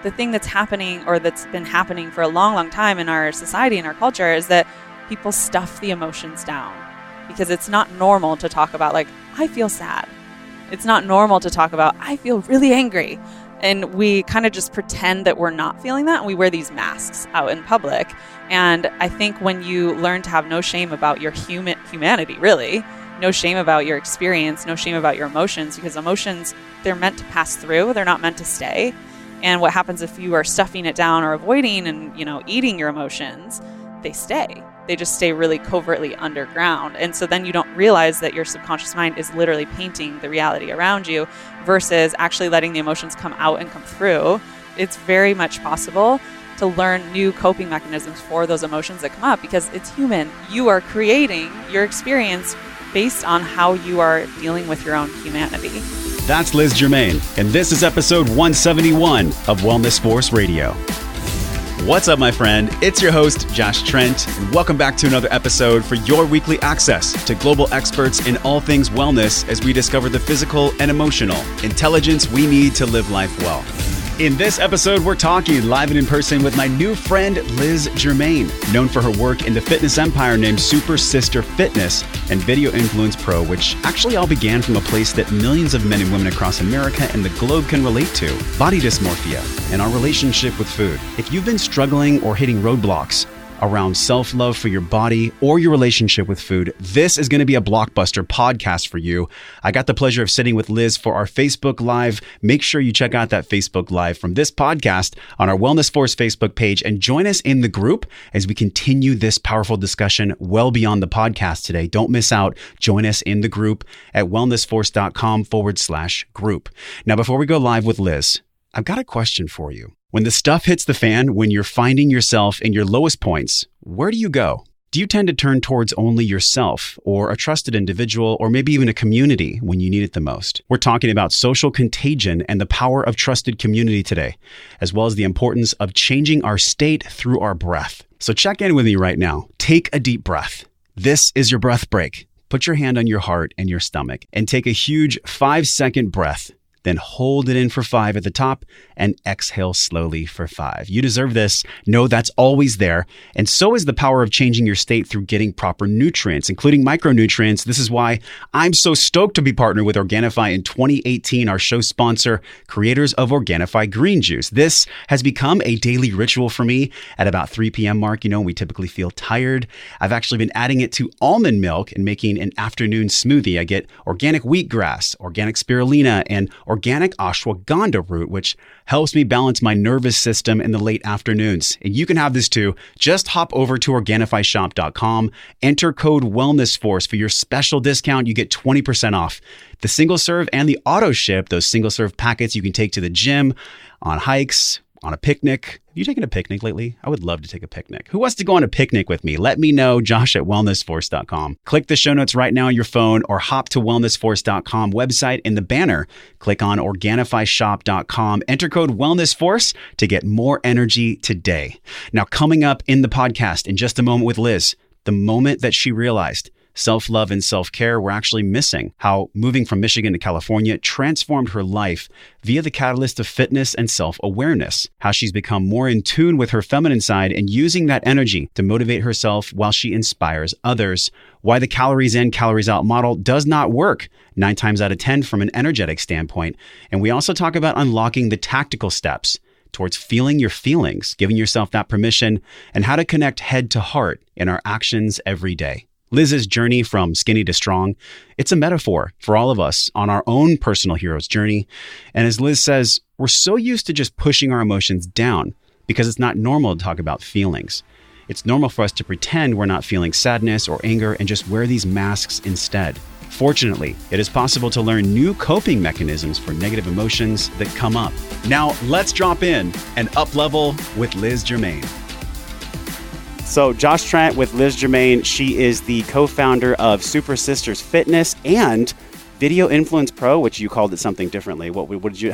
the thing that's happening, or that's been happening for a long, long time in our society and our culture, is that people stuff the emotions down because it's not normal to talk about, like, I feel sad. It's not normal to talk about, I feel really angry. And we kind of just pretend that we're not feeling that, and we wear these masks out in public. And I think when you learn to have no shame about your humanity, really, no shame about your experience, no shame about your emotions, because emotions, they're meant to pass through, they're not meant to stay. And what happens if you are stuffing it down or avoiding and, eating your emotions, they stay. They just stay really covertly underground. And so then you don't realize that your subconscious mind is literally painting the reality around you versus actually letting the emotions come out and come through. It's very much possible to learn new coping mechanisms for those emotions that come up, because it's human. You are creating your experience based on how you are dealing with your own humanity. That's Liz Germain, and this is episode 171 of Wellness Force Radio. What's up, my friend? It's your host, Josh Trent, and welcome back to another episode for your weekly access to global experts in all things wellness as we discover the physical and emotional intelligence we need to live life well. In this episode, we're talking live and in person with my new friend, Liz Germain, known for her work in the fitness empire named Super Sister Fitness and Video Influence Pro, which actually all began from a place that millions of men and women across America and the globe can relate to: body dysmorphia and our relationship with food. If you've been struggling or hitting roadblocks around self-love for your body or your relationship with food, this is going to be a blockbuster podcast for you. I got the pleasure of sitting with Liz for our Facebook Live. Make sure you check out that Facebook Live from this podcast on our Wellness Force Facebook page and join us in the group as we continue this powerful discussion well beyond the podcast today. Don't miss out. Join us in the group at wellnessforce.com/group. Now, before we go live with Liz, I've got a question for you. When the stuff hits the fan, when you're finding yourself in your lowest points, where do you go? Do you tend to turn towards only yourself or a trusted individual or maybe even a community when you need it the most? We're talking about social contagion and the power of trusted community today, as well as the importance of changing our state through our breath. So check in with me right now. Take a deep breath. This is your breath break. Put your hand on your heart and your stomach and take a huge 5-second breath. Then hold it in for 5 at the top and exhale slowly for 5. You deserve this. Know that's always there. And so is the power of changing your state through getting proper nutrients, including micronutrients. This is why I'm so stoked to be partnered with Organifi in 2018, our show sponsor, creators of Organifi Green Juice. This has become a daily ritual for me at about 3 p.m. mark. We typically feel tired. I've actually been adding it to almond milk and making an afternoon smoothie. I get organic wheatgrass, organic spirulina, and organic ashwagandha root, which helps me balance my nervous system in the late afternoons. And you can have this too. Just hop over to OrganifiShop.com, enter code WellnessForce for your special discount. You get 20% off. The single serve and the auto ship, those single serve packets you can take to the gym, on hikes, on a picnic. Have you taken a picnic lately? I would love to take a picnic. Who wants to go on a picnic with me? Let me know, josh@wellnessforce.com. Click the show notes right now on your phone or hop to wellnessforce.com website. In the banner, click on OrganifiShop.com. Enter code WellnessForce to get more energy today. Now, coming up in the podcast in just a moment with Liz, the moment that she realized self-love and self-care were actually missing, how moving from Michigan to California transformed her life via the catalyst of fitness and self-awareness, how she's become more in tune with her feminine side and using that energy to motivate herself while she inspires others, why the calories in, calories out model does not work 9 times out of 10 from an energetic standpoint. And we also talk about unlocking the tactical steps towards feeling your feelings, giving yourself that permission, and how to connect head to heart in our actions every day. Liz's journey from skinny to strong, it's a metaphor for all of us on our own personal hero's journey. And as Liz says, we're so used to just pushing our emotions down because it's not normal to talk about feelings. It's normal for us to pretend we're not feeling sadness or anger and just wear these masks instead. Fortunately, it is possible to learn new coping mechanisms for negative emotions that come up. Now, let's drop in and up level with Liz Germain. So Josh Trent with Liz Germain. She is the co-founder of Super Sisters Fitness and Video Influence Pro, which you called it something differently. How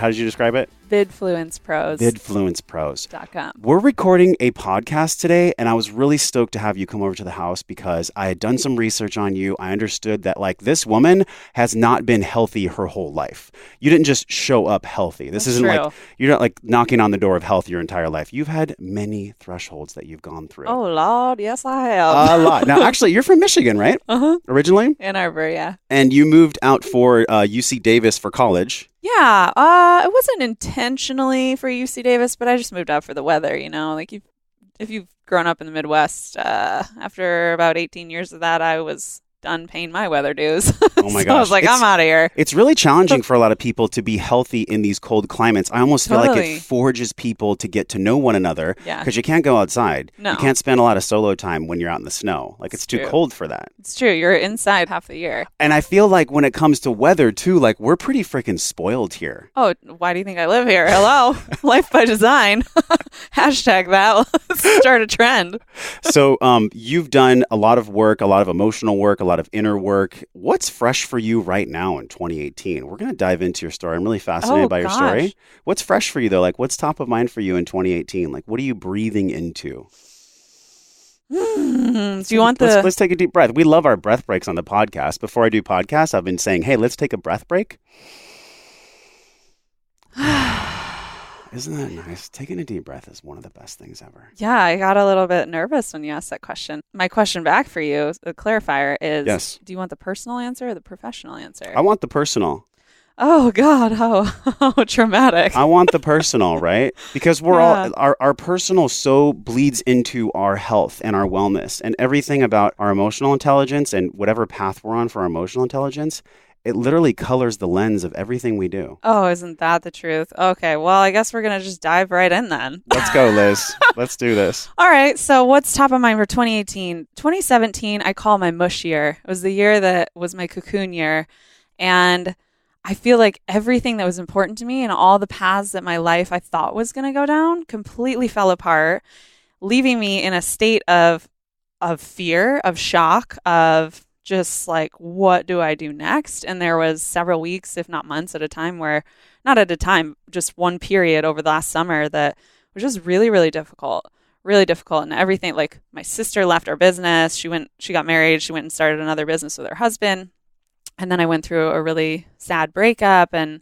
did you describe it? Vidfluence Pros. Vidfluence Pros. .com. We're recording a podcast today, and I was really stoked to have you come over to the house because I had done some research on you. I understood that this woman has not been healthy her whole life. You didn't just show up healthy. This isn't true. You're not knocking on the door of health your entire life. You've had many thresholds that you've gone through. Oh, Lord. Yes, I have. A lot. Now, actually, you're from Michigan, right? Uh-huh. Originally? Ann Arbor, yeah. And you moved out for UC Davis for college. Yeah, it wasn't intentionally for UC Davis, but I just moved out for the weather, if you've grown up in the Midwest, after about 18 years of that, I was done paying my weather dues. Oh my so gosh. I was like, I'm out of here. It's really challenging for a lot of people to be healthy in these cold climates. I almost feel like it forges people to get to know one another because you can't go outside. No. You can't spend a lot of solo time when you're out in the snow. It's too cold for that. It's true. You're inside half the year. And I feel like when it comes to weather too, we're pretty freaking spoiled here. Oh, why do you think I live here? Hello. Life by design. Hashtag that. Let's start a trend. So you've done a lot of work, a lot of emotional work, a lot of inner work. What's fresh for you right now in 2018? We're going to dive into your story. I'm really fascinated by your story. What's fresh for you though? What's top of mind for you in 2018? What are you breathing into? Do you want let's take a deep breath. We love our breath breaks on the podcast. Before I do podcasts, I've been saying, hey, let's take a breath break. Isn't that nice? Taking a deep breath is one of the best things ever. Yeah, I got a little bit nervous when you asked that question. My question back for you, the clarifier is, yes. Do you want the personal answer or the professional answer? I want the personal. Oh, God. How traumatic. I want the personal, right? Because we're all, our personal so bleeds into our health and our wellness and everything about our emotional intelligence and whatever path we're on for our emotional intelligence. It literally colors the lens of everything we do. Oh, isn't that the truth? Okay, well, I guess we're going to just dive right in then. Let's go, Liz. Let's do this. All right, so what's top of mind for 2018? 2017, I call my mush year. It was the year that was my cocoon year. And I feel like everything that was important to me and all the paths that my life I thought was going to go down completely fell apart, leaving me in a state of fear, of shock, of just what do I do next? And there was several weeks, if not months at a time just one period over the last summer that was just really, really difficult. And everything, my sister left our business. She got married. She went and started another business with her husband. And then I went through a really sad breakup and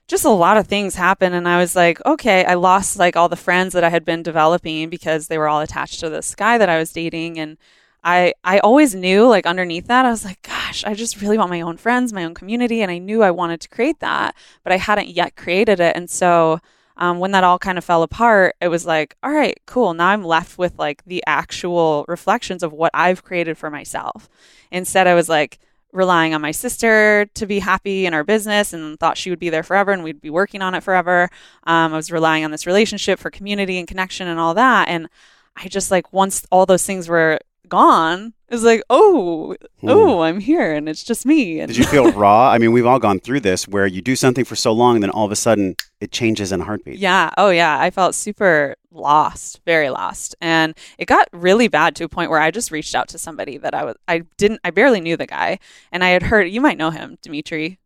just a lot of things happened. And I was like, okay, I lost all the friends that I had been developing because they were all attached to this guy that I was dating. And I always knew underneath that, I was like, gosh, I just really want my own friends, my own community. And I knew I wanted to create that, but I hadn't yet created it. And so when that all kind of fell apart, it was like, all right, cool. Now I'm left with the actual reflections of what I've created for myself. Instead, I was relying on my sister to be happy in our business and thought she would be there forever and we'd be working on it forever. I was relying on this relationship for community and connection and all that. And I just once all those things were gone, it was I'm here and it's just me. And did you feel raw? I mean, we've all gone through this where you do something for so long and then all of a sudden it changes in a heartbeat. Yeah. Oh yeah. I felt super lost, very lost. And it got really bad to a point where I just reached out to somebody that I barely knew the guy. And I had heard, you might know him, Dimitri.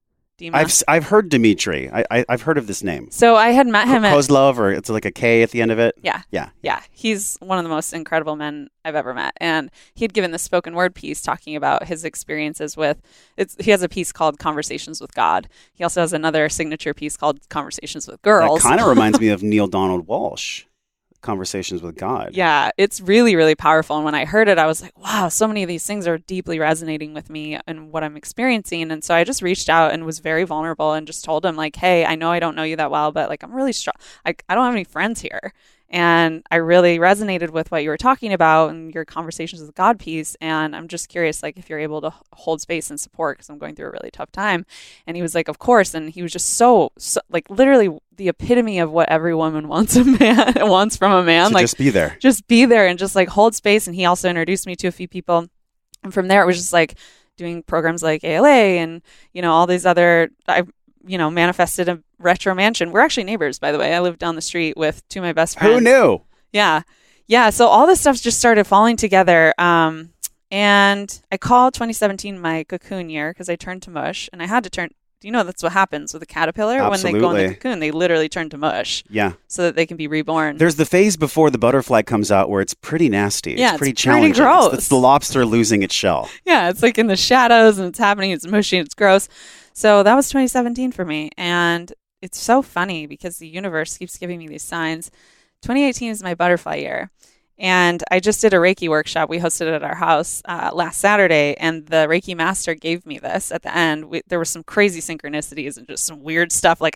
I've heard Dimitri. I've heard of this name. So I had met him at Kozlov, or it's a K at the end of it. Yeah. He's one of the most incredible men I've ever met, and he had given this spoken word piece talking about his experiences with. He has a piece called "Conversations with God." He also has another signature piece called "Conversations with Girls." That kind of reminds me of Neil Donald Walsh. Conversations with God. Yeah, it's really, really powerful. And when I heard it, I was like, wow, so many of these things are deeply resonating with me and what I'm experiencing. And so I just reached out and was very vulnerable and just told him hey, I know I don't know you that well, but I'm really strong. I don't have any friends here. And I really resonated with what you were talking about and your Conversations with God piece. And I'm just curious, if you're able to hold space and support, because I'm going through a really tough time. And he was like, of course. And he was just so literally the epitome of what every woman wants from a man. So just be there. Just be there and just hold space. And he also introduced me to a few people. And from there, it was just doing programs like ALA and, all these other, manifested a retro mansion. We're actually neighbors, by the way. I live down the street with two of my best friends. Who knew? Yeah. So all this stuff just started falling together. And I called 2017 my cocoon year because I turned to mush, and I had to turn. Do you know that's what happens with a caterpillar? Absolutely. When they go in the cocoon, they literally turn to mush. Yeah. So that they can be reborn. There's the phase before the butterfly comes out where it's pretty nasty. Yeah, it's pretty challenging. Pretty gross. It's the lobster losing its shell. Yeah, it's like in the shadows and it's happening. It's mushy. It's gross. So that was 2017 for me. And it's so funny because the universe keeps giving me these signs. 2018 is my butterfly year. And I just did a Reiki workshop. We hosted it at our house last Saturday, and the Reiki master gave me this at the end. There were some crazy synchronicities and just some weird stuff. Like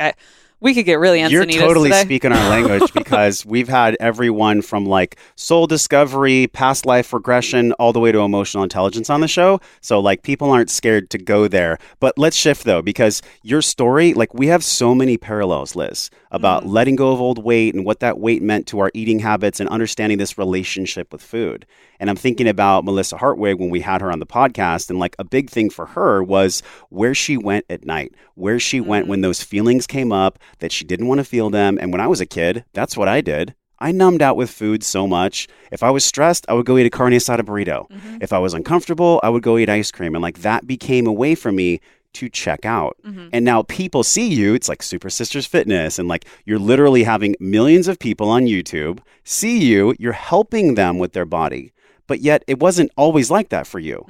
we could get really Encinitas You're totally today. speaking our language because we've had everyone from like soul discovery, past life regression, all the way to emotional intelligence on the show. So like people aren't scared to go there. But let's shift though, because your story, like we have so many parallels, Liz, about letting go of old weight and what that weight meant to our eating habits and understanding this relationship with food. And I'm thinking about Melissa HARTWIG when we had her on the podcast, and like a big thing for her was where she went at night, where she went when those feelings came up that she didn't want to feel them. And when I was a kid, that's what I did. I numbed out with food so much. If I was stressed, I would go eat a carne asada burrito. If I was uncomfortable, I would go eat ice cream. And like that became a way for me to check out. And now people see you, it's like Super Sisters Fitness, and like you're literally having millions of people on YouTube see you, you're helping them with their body. But yet it wasn't always like that for you.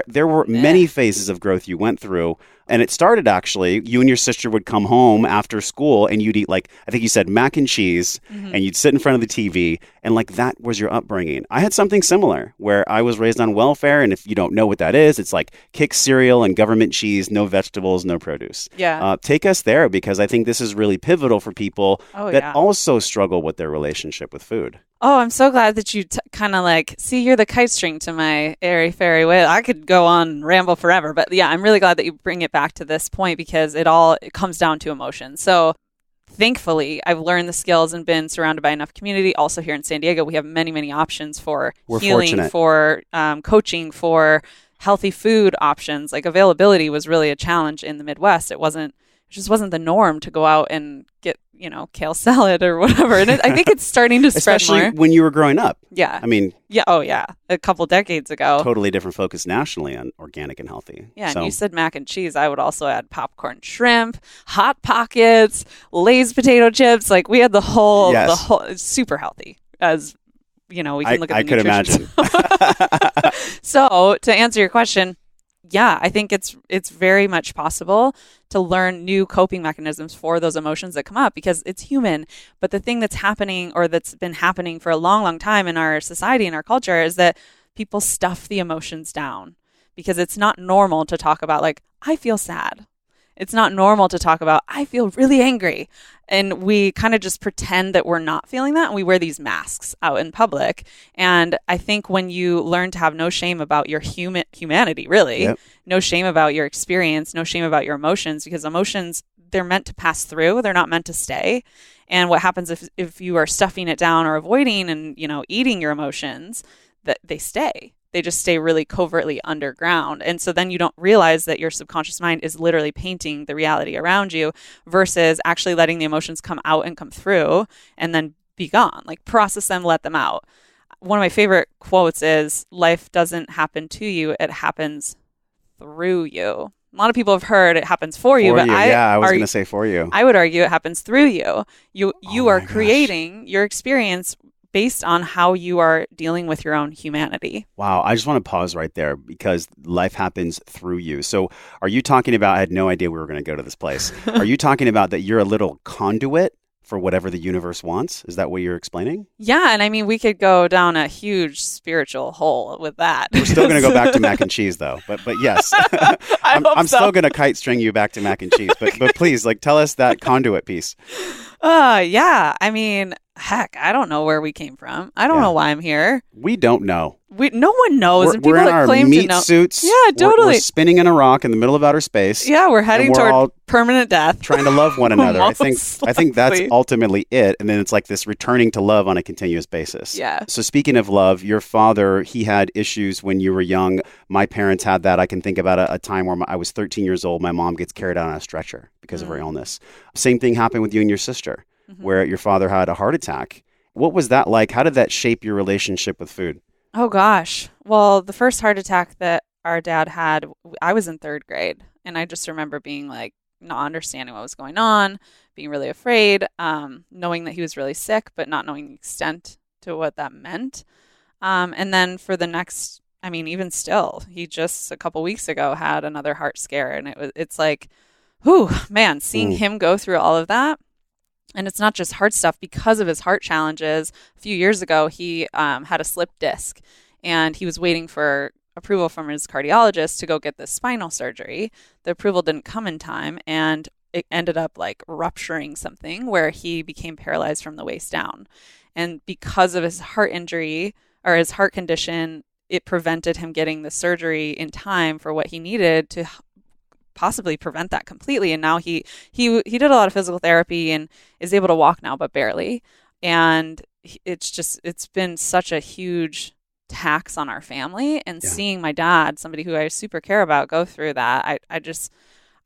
There were many phases of growth you went through. And it started actually, you and your sister would come home after school and you'd eat like, I think you said mac and cheese, and you'd sit in front of the TV, and like that was your upbringing. I had something similar where I was raised on welfare, and if you don't know what that is, it's like kick cereal and government cheese, no vegetables, no produce. Yeah. Take us there, because I think this is really pivotal for people that also struggle with their relationship with food. Oh, I'm so glad that you kind of like, see, you're the kite string to my airy fairy way. I could go on and ramble forever, but yeah, I'm really glad that you bring it back to this point because it comes down to emotion. So thankfully, I've learned the skills and been surrounded by enough community. Also here in San Diego, we have many, many options for healing, fortunate. For coaching, for healthy food options. Like availability was really a challenge in the Midwest. It just wasn't the norm to go out and get, kale salad or whatever. And I think it's starting to spread Especially more. when you were growing up. Yeah. I mean, yeah. Oh, yeah. A couple decades ago. Totally different focus nationally on organic and healthy. Yeah. And you said mac and cheese. I would also add popcorn shrimp, Hot Pockets, Lay's potato chips. Like we had the whole, it's super healthy as, we can look at the nutrition. I could imagine. So to answer your question, yeah, I think it's very much possible to learn new coping mechanisms for those emotions that come up because it's human. But the thing that's happening or that's been happening for a long, long time in our society and our culture is that people stuff the emotions down because it's not normal to talk about like, I feel sad. It's not normal to talk about, I feel really angry. And we kind of just pretend that we're not feeling that. And we wear these masks out in public. And I think when you learn to have no shame about your humanity, really, no shame about your experience, no shame about your emotions, because emotions, they're meant to pass through. They're not meant to stay. And what happens if you are stuffing it down or avoiding and, eating your emotions, that they stay. They just stay really covertly underground. And so then you don't realize that your subconscious mind is literally painting the reality around you versus actually letting the emotions come out and come through and then be gone. Like process them, let them out. One of my favorite quotes is, life doesn't happen to you, it happens through you. A lot of people have heard it happens for you, but I was going to say for you. I would argue it happens through you. You are creating your experience based on how you are dealing with your own humanity. Wow. I just want to pause right there because life happens through you. So are you talking about, I had no idea we were going to go to this place. Are you talking about that you're a little conduit for whatever the universe wants? Is that what you're explaining? Yeah. And I mean, we could go down a huge spiritual hole with that. We're still going to go back to mac and cheese though. But yes, I'm still going to kite string you back to mac and cheese. But please, tell us that conduit piece. Yeah. I mean, heck, I don't know where we came from. I don't know why I'm here. We don't know. No one knows. We're in our meat suits. Yeah, totally. We're spinning in a rock in the middle of outer space. Yeah, we're heading toward permanent death. Trying to love one another. I think that's likely. ultimately it. And then it's like this returning to love on a continuous basis. Yeah. So speaking of love, your father, he had issues when you were young. My parents had that. I can think about a time where I was 13 years old. My mom gets carried out on a stretcher because of her illness. Same thing happened with you and your sister, where your father had a heart attack. What was that like? How did that shape your relationship with food? Oh gosh. Well, the first heart attack that our dad had, I was in third grade, and I just remember being like not understanding what was going on, being really afraid, knowing that he was really sick, but not knowing the extent to what that meant. And then for the next, I mean, even still, he just a couple weeks ago had another heart scare, and it's like, whew, man, seeing him go through all of that. And it's not just heart stuff. Because of his heart challenges, a few years ago, he had a slipped disc, and he was waiting for approval from his cardiologist to go get this spinal surgery. The approval didn't come in time, and it ended up like rupturing something where he became paralyzed from the waist down. And because of his heart injury or his heart condition, it prevented him getting the surgery in time for what he needed to possibly prevent that completely. And now he did a lot of physical therapy and is able to walk now, but barely. And it's been such a huge tax on our family. And seeing my dad, somebody who I super care about, go through that,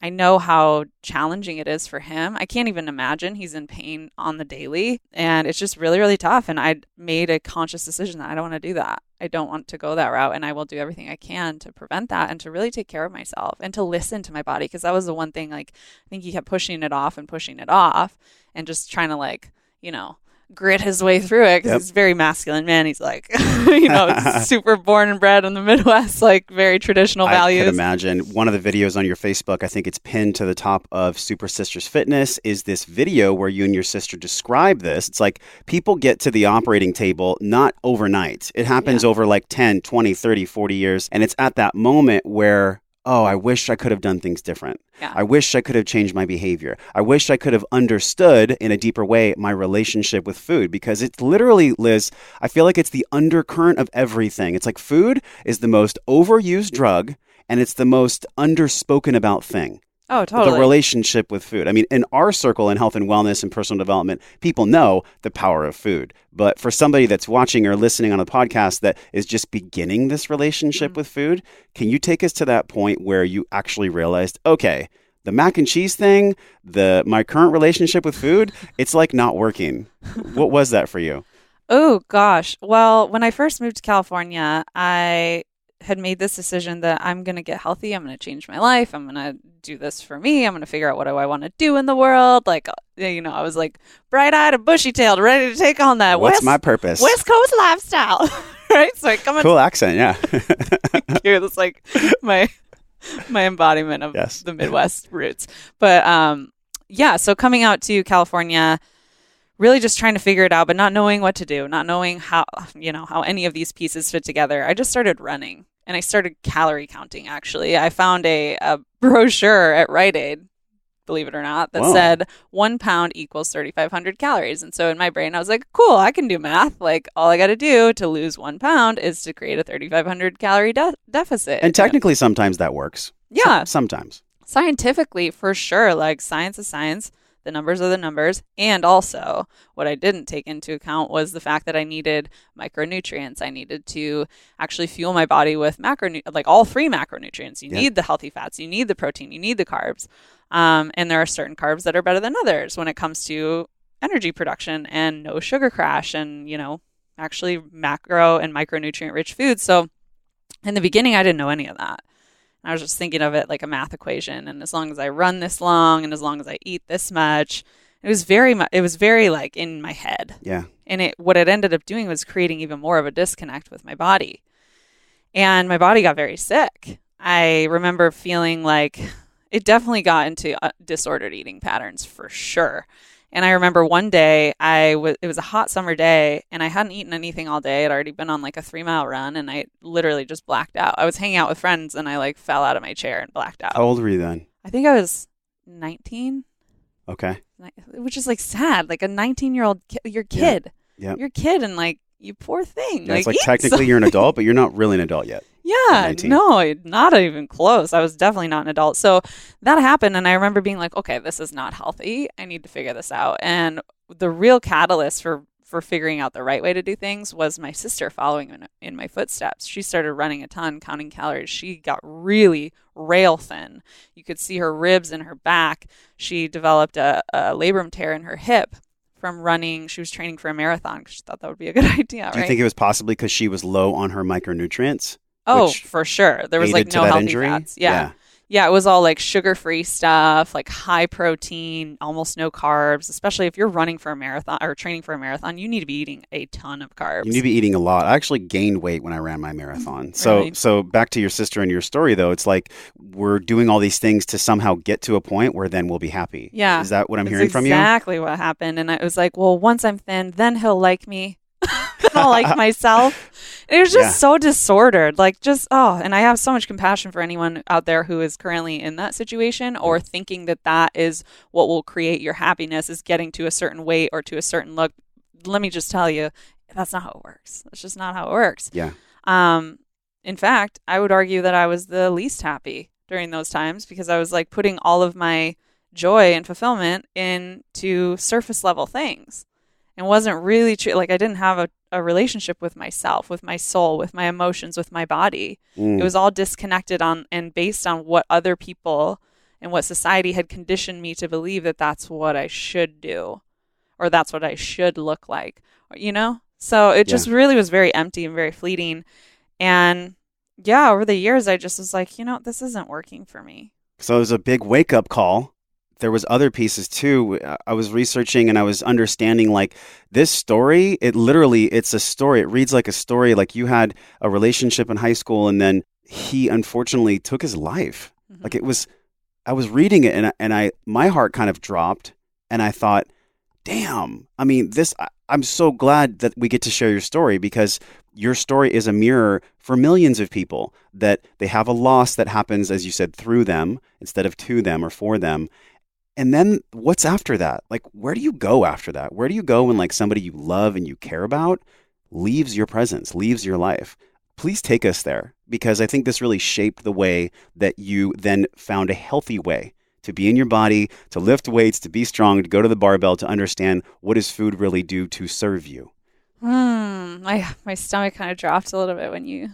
I know how challenging it is for him. I can't even imagine. He's in pain on the daily, and it's just really, really tough. And I made a conscious decision that I don't want to do that. I don't want to go that route, and I will do everything I can to prevent that and to really take care of myself and to listen to my body, because that was the one thing, like, I think he kept pushing it off and just trying to, like, grit his way through it, because he's a very masculine man. He's like, super born and bred in the Midwest, like very traditional values. I could imagine. One of the videos on your Facebook, I think it's pinned to the top of Super Sisters Fitness, is this video where you and your sister describe this. It's like people get to the operating table not overnight. It happens over like 10, 20, 30, 40 years. And it's at that moment where, oh, I wish I could have done things different. Yeah. I wish I could have changed my behavior. I wish I could have understood in a deeper way my relationship with food, because it's literally, Liz, I feel like it's the undercurrent of everything. It's like food is the most overused drug, and it's the most underspoken about thing. Oh, totally. The relationship with food. I mean, in our circle in health and wellness and personal development, people know the power of food. But for somebody that's watching or listening on a podcast that is just beginning this relationship with food, can you take us to that point where you actually realized, okay, the mac and cheese thing, my current relationship with food, it's like not working. What was that for you? Oh, gosh. Well, when I first moved to California, I had made this decision that I'm going to get healthy. I'm going to change my life. I'm going to do this for me. I'm going to figure out what do I want to do in the world. Like, I was like bright-eyed and bushy-tailed, ready to take on that What's my purpose? West Coast lifestyle. Right? So I come in. Cool accent, yeah. Thank you. That's like my embodiment of the Midwest roots. But so coming out to California, really just trying to figure it out, but not knowing what to do, not knowing how any of these pieces fit together. I just started running, and I started calorie counting, actually. I found a brochure at Rite Aid, believe it or not, that said 1 pound equals 3,500 calories. And so in my brain, I was like, cool, I can do math. Like, all I got to do to lose 1 pound is to create a 3,500 calorie deficit. And technically, sometimes that works. Yeah. Sometimes. Scientifically, for sure. Like, science is science. The numbers are the numbers. And also, what I didn't take into account was the fact that I needed micronutrients. I needed to actually fuel my body with all 3 macronutrients. You need the healthy fats, you need the protein, you need the carbs. And there are certain carbs that are better than others when it comes to energy production and no sugar crash and, actually macro and micronutrient rich foods. So in the beginning, I didn't know any of that. I was just thinking of it like a math equation. And as long as I run this long and as long as I eat this much, it was very like in my head. Yeah. And what it ended up doing was creating even more of a disconnect with my body. And my body got very sick. I remember feeling like it definitely got into disordered eating patterns for sure. And I remember one day it was a hot summer day and I hadn't eaten anything all day. I'd already been on like a 3-mile run and I literally just blacked out. I was hanging out with friends and I like fell out of my chair and blacked out. How old were you then? I think I was 19. Okay. Which is like sad. Like a 19-year-old, you're a kid. Yeah. You're a kid and like, you poor thing. Yeah, it's like technically you're an adult, but you're not really an adult yet. Yeah, no, not even close. I was definitely not an adult. So that happened. And I remember being like, okay, this is not healthy. I need to figure this out. And the real catalyst for figuring out the right way to do things was my sister following in my footsteps. She started running a ton, counting calories. She got really rail thin. You could see her ribs and her back. She developed a labrum tear in her hip from running. She was training for a marathon because she thought that would be a good idea. Do you think it was possibly because she was low on her micronutrients? Oh, for sure. There was like no healthy injury? Fats. Yeah, it was all like sugar-free stuff, like high protein, almost no carbs, especially if you're running for a marathon or training for a marathon, you need to be eating a ton of carbs. You need to be eating a lot. I actually gained weight when I ran my marathon. So back to your sister and your story, though, it's like we're doing all these things to somehow get to a point where then we'll be happy. Yeah. Is that what I'm hearing from you? Exactly what happened. And I was like, well, once I'm thin, then he'll like me. I'll like myself. It was just so disordered. Like and I have so much compassion for anyone out there who is currently in that situation or thinking that that is what will create your happiness is getting to a certain weight or to a certain look. Let me just tell you, that's not how it works. That's just not how it works. Yeah. In fact, I would argue that I was the least happy during those times because I was like putting all of my joy and fulfillment into surface level things. And wasn't really true. Like I didn't have a relationship with myself, with my soul, with my emotions, with my body. It was all disconnected on and based on what other people and what society had conditioned me to believe that that's what I should do or that's what I should look like, So it just really was very empty and very fleeting. And over the years, I just was like, this isn't working for me. So it was a big wake up call. There was other pieces too. I was researching and I was understanding like this story, it's a story. It reads like a story. Like you had a relationship in high school and then he unfortunately took his life. Mm-hmm. Like I was reading it and my heart kind of dropped and I thought, damn, I mean, I'm so glad that we get to share your story because your story is a mirror for millions of people that they have a loss that happens, as you said, through them instead of to them or for them. And then what's after that? Like, where do you go after that? Where do you go when like somebody you love and you care about leaves your presence, leaves your life? Please take us there because I think this really shaped the way that you then found a healthy way to be in your body, to lift weights, to be strong, to go to the barbell, to understand what does food really do to serve you? My stomach kind of dropped a little bit when you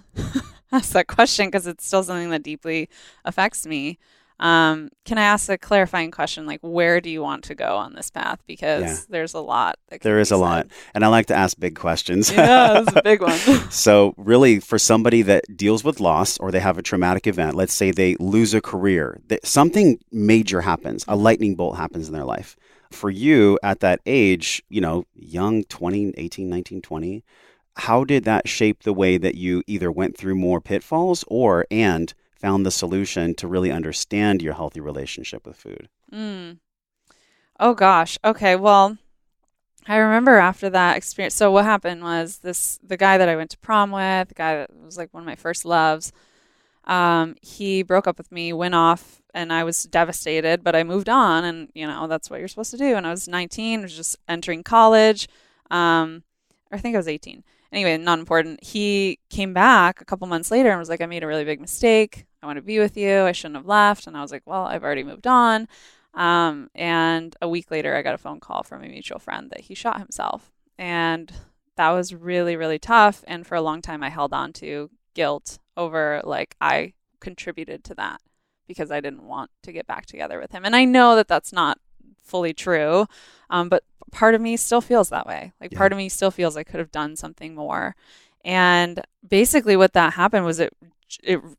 asked that question because it's still something that deeply affects me. Can I ask a clarifying question? Like, where do you want to go on this path? Because there's a lot. There is a lot. And I like to ask big questions. Yeah, that's a big one. So really, for somebody that deals with loss or they have a traumatic event, let's say they lose a career, something major happens, a lightning bolt happens in their life. For you at that age, young, 20, 18, 19, 20, how did that shape the way that you either went through more pitfalls and found the solution to really understand your healthy relationship with food? Oh, gosh. Okay. Well, I remember after that experience. So what happened was the guy that I went to prom with, the guy that was like one of my first loves, he broke up with me, went off, and I was devastated, but I moved on. And, that's what you're supposed to do. And I was 19, was just entering college. I think I was 18. Anyway, not important. He came back a couple months later and was like, I made a really big mistake. I want to be with you. I shouldn't have left. And I was like, well, I've already moved on. And a week later, I got a phone call from a mutual friend that he shot himself. And that was really, really tough. And for a long time, I held on to guilt over like I contributed to that because I didn't want to get back together with him. And I know that that's not fully true. But part of me still feels that way. Like part of me still feels I could have done something more. And basically what that happened was it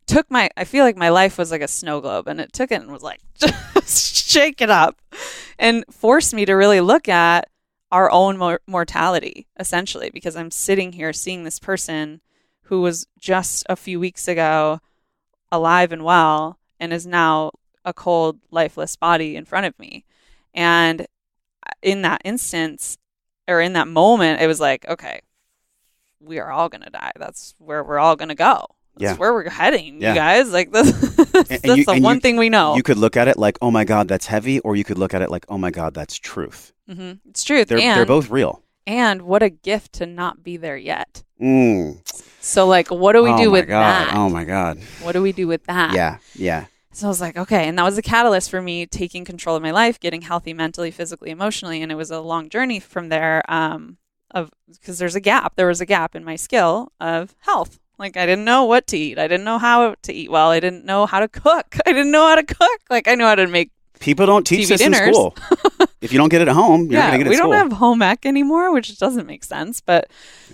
took I feel like my life was like a snow globe and it took it and was like, just shake it up and forced me to really look at our own mortality essentially, because I'm sitting here seeing this person who was just a few weeks ago alive and well and is now a cold, lifeless body in front of me. And in that instance, or in that moment, it was like, okay, we are all going to die. That's where we're all going to go. That's where we're heading, you guys. Like, that's the one thing we know. You could look at it like, oh my God, that's heavy. Or you could look at it like, oh my God, that's truth. Mm-hmm. It's truth. They're both real. And what a gift to not be there yet. So, like, what do we do with that? Oh my God. What do we do with that? Yeah. So I was like, okay. And that was a catalyst for me taking control of my life, getting healthy mentally, physically, emotionally. And it was a long journey from there because there was a gap in my skill of health. Like, I didn't know what to eat. I didn't know how to eat well. I didn't know how to cook. Like, I knew how to make People don't teach TV this dinners. in school. If you don't get it at home, you're not going to get it we at school. don't have home ec anymore, which doesn't make sense. But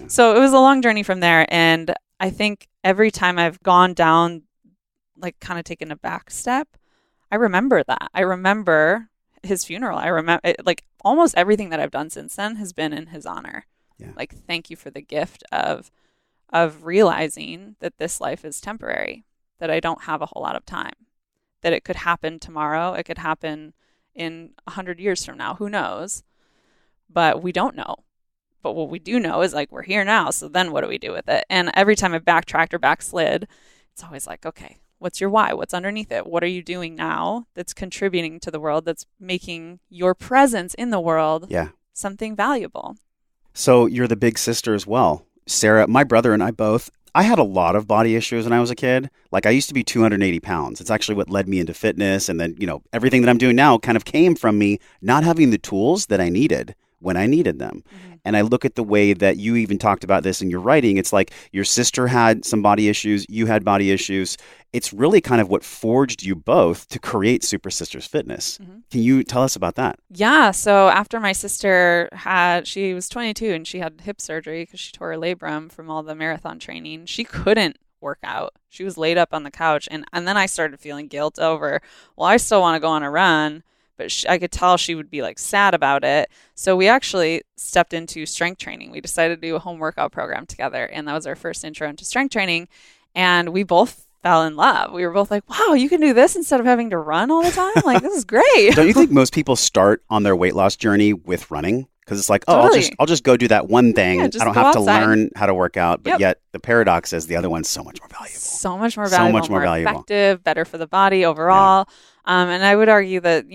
so it was a long journey from there. And I think every time I've gone down, like kind of taken a back step, I remember that. I remember his funeral. I remember like almost everything that I've done since then has been in his honor. Yeah. Like, thank you for the gift of realizing that this life is temporary, that I don't have a whole lot of time, that it could happen tomorrow. It could happen in 100 years from now. Who knows? But we don't know. But what we do know is like, we're here now. So then what do we do with it? And every time I've backtracked or backslid, it's always like, okay, what's your why? What's underneath it? What are you doing now that's contributing to the world, that's making your presence in the world something valuable? So you're the big sister as well. Sara, my brother and I both, I had a lot of body issues when I was a kid. Like, I used to be 280 pounds. It's actually what led me into fitness. And then, everything that I'm doing now kind of came from me not having the tools that I needed when I needed them. Mm-hmm. And I look at the way that you even talked about this in your writing. It's like your sister had some body issues. You had body issues. It's really kind of what forged you both to create Super Sisters Fitness. Mm-hmm. Can you tell us about that? Yeah. So after my sister she was 22 and she had hip surgery because she tore her labrum from all the marathon training. She couldn't work out. She was laid up on the couch. And then I started feeling guilt over, well, I still want to go on a run. But I could tell she would be like sad about it. So we actually stepped into strength training. We decided to do a home workout program together. And that was our first intro into strength training. And we both fell in love. We were both like, wow, you can do this instead of having to run all the time? Like, this is great. Don't you think most people start on their weight loss journey with running? Because it's like, Totally. I'll just go do that one thing. Yeah, I don't have to learn how to work out. But Yep. yet the paradox is the other one's so much more valuable. So much more valuable. So much more valuable. Effective, better for the body overall. And I would argue that,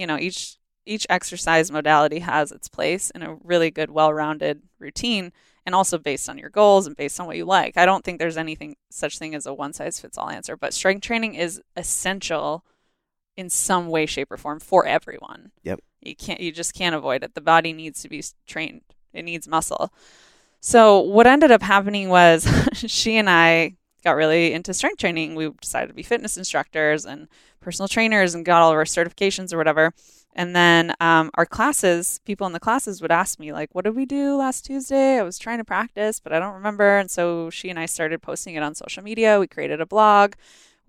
each exercise modality has its place in a really good, well-rounded routine, and also based on your goals and based on what you like. I don't think there's anything such thing as a one-size-fits-all answer, but strength training is essential in some way, shape, or form for everyone. Yep. You just can't avoid it. The body needs to be trained. It needs muscle. So what ended up happening was she and I got really into strength training. We decided to be fitness instructors and personal trainers and got all of our certifications or whatever. And then our classes, people in the classes would ask me, like, what did we do last Tuesday? I was trying to practice, but I don't remember. And so she and I started posting it on social media. We created a blog.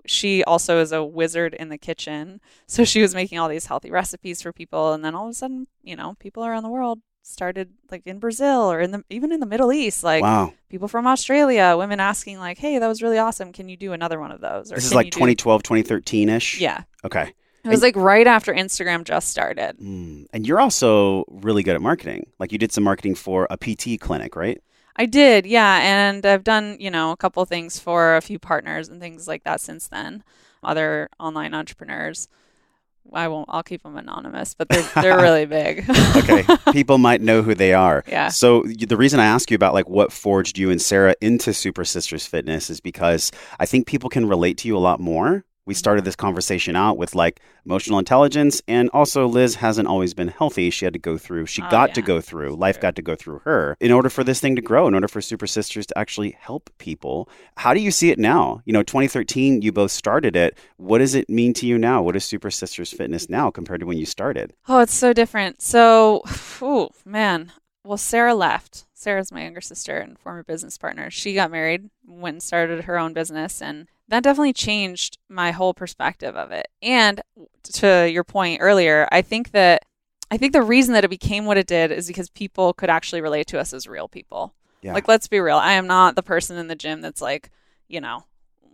She also is a wizard in the kitchen. So she was making all these healthy recipes for people. And then all of a sudden, people around the world started, like in Brazil or even in the Middle East, like people from Australia, women asking like, hey, that was really awesome. Can you do another one of those? Or this is like 2012, 2013-ish? Yeah. Okay. It was like right after Instagram just started. And you're also really good at marketing. Like, you did some marketing for a PT clinic, right? I did, yeah. And I've done, a couple things for a few partners and things like that since then. Other online entrepreneurs. I'll keep them anonymous, but they're really big. Okay. People might know who they are. Yeah. So the reason I ask you about like what forged you and Sara into Super Sisters Fitness is because I think people can relate to you a lot more. We started this conversation out with like emotional intelligence, and also Liz hasn't always been healthy. She got to go through, life got to go through her in order for this thing to grow, in order for Super Sisters to actually help people. How do you see it now? 2013, you both started it. What does it mean to you now? What is Super Sisters Fitness now compared to when you started? Oh, it's so different. So, man. Well, Sara left. Sara's my younger sister and former business partner. She got married, went and started her own business, and that definitely changed my whole perspective of it. And to your point earlier, I think the reason that it became what it did is because people could actually relate to us as real people. Yeah. Like, let's be real. I am not the person in the gym that's like,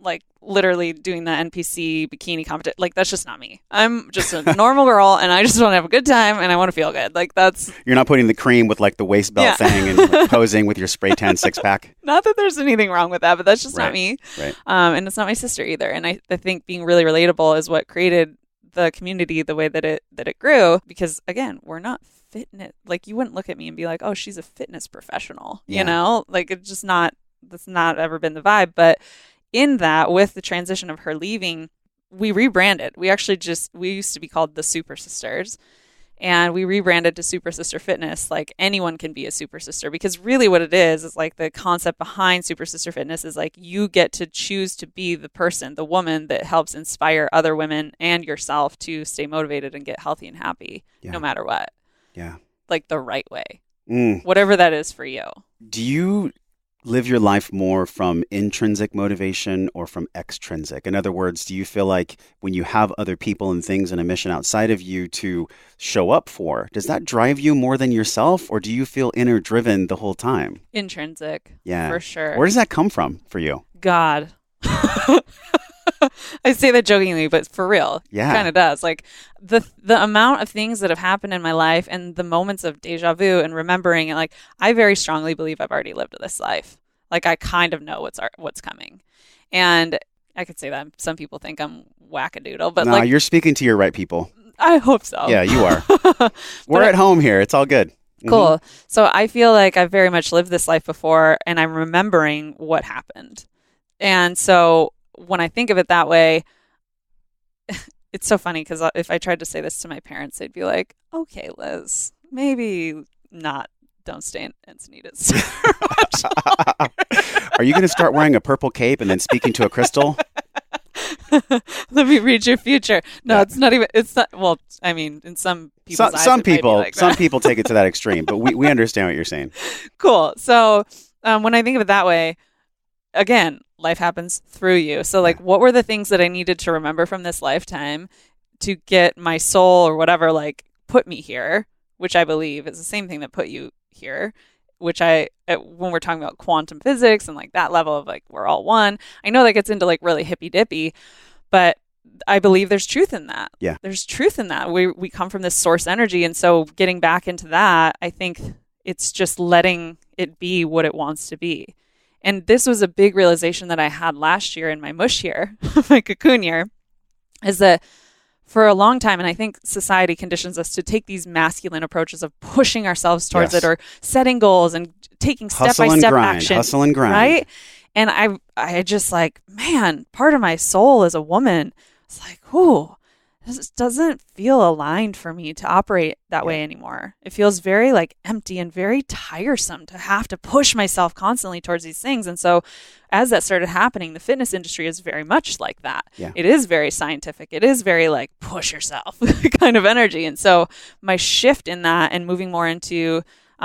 like literally doing the NPC bikini competition. Like, that's just not me. I'm just a normal girl and I just want to have a good time and I want to feel good. Like, that's... You're not putting the cream with like the waist belt thing and like, posing with your spray tan six pack. Not that there's anything wrong with that, but that's just not me. Right. And it's not my sister either. And I think being really relatable is what created the community the way that it grew, because again, we're not fitness. Like, you wouldn't look at me and be like, oh, she's a fitness that's not ever been the vibe. But in that, with the transition of her leaving, we rebranded. We used to be called the Super Sisters. And we rebranded to Super Sister Fitness. Like anyone can be a Super Sister, because really what it is like the concept behind Super Sister Fitness is like you get to choose to be the person, the woman that helps inspire other women and yourself to stay motivated and get healthy and happy no matter what. Yeah. Like the right way. Whatever that is for you. Do you live your life more from intrinsic motivation or from extrinsic? In other words, do you feel like when you have other people and things and a mission outside of you to show up for, does that drive you more than yourself, or do you feel inner driven the whole time? Intrinsic. Yeah. For sure. Where does that come from for you? God. I say that jokingly, but for real, it kind of does. Like the amount of things that have happened in my life and the moments of deja vu and remembering, and like I very strongly believe I've already lived this life. Like I kind of know what's coming, and I could say that some people think I'm wackadoodle, but no, you're speaking to your right people. I hope so. Yeah, you are. We're at home here. It's all good. Cool. So I feel like I've very much lived this life before, and I'm remembering what happened, and so when I think of it that way, it's so funny because if I tried to say this to my parents, they'd be like, okay, Liz, maybe not. Don't stay in Encinitas. Are you going to start wearing a purple cape and then speaking to a crystal? Let me read your future. No, it's not even, it's not, well, I mean, in some people's eyes, some people, like some people take it to that extreme, but we understand what you're saying. Cool. So when I think of it that way, again, life happens through you. So like, what were the things that I needed to remember from this lifetime to get my soul or whatever, like put me here, which I believe is the same thing that put you here, which when we're talking about quantum physics and like that level of like, we're all one, I know that gets into like really hippy dippy, but I believe there's truth in that. Yeah. There's truth in that. We come from this source energy. And so getting back into that, I think it's just letting it be what it wants to be. And this was a big realization that I had last year in my mush year, my cocoon year, is that for a long time, and I think society conditions us to take these masculine approaches of pushing ourselves towards it or setting goals and taking step-by-step action. Hustle and grind. Right? And I just like, man, part of my soul as a woman, it's like, ooh, this doesn't feel aligned for me to operate that way anymore. It feels very like empty and very tiresome to have to push myself constantly towards these things. And so as that started happening, the fitness industry is very much like that. Yeah. It is very scientific. It is very like push yourself kind of energy. And so my shift in that and moving more into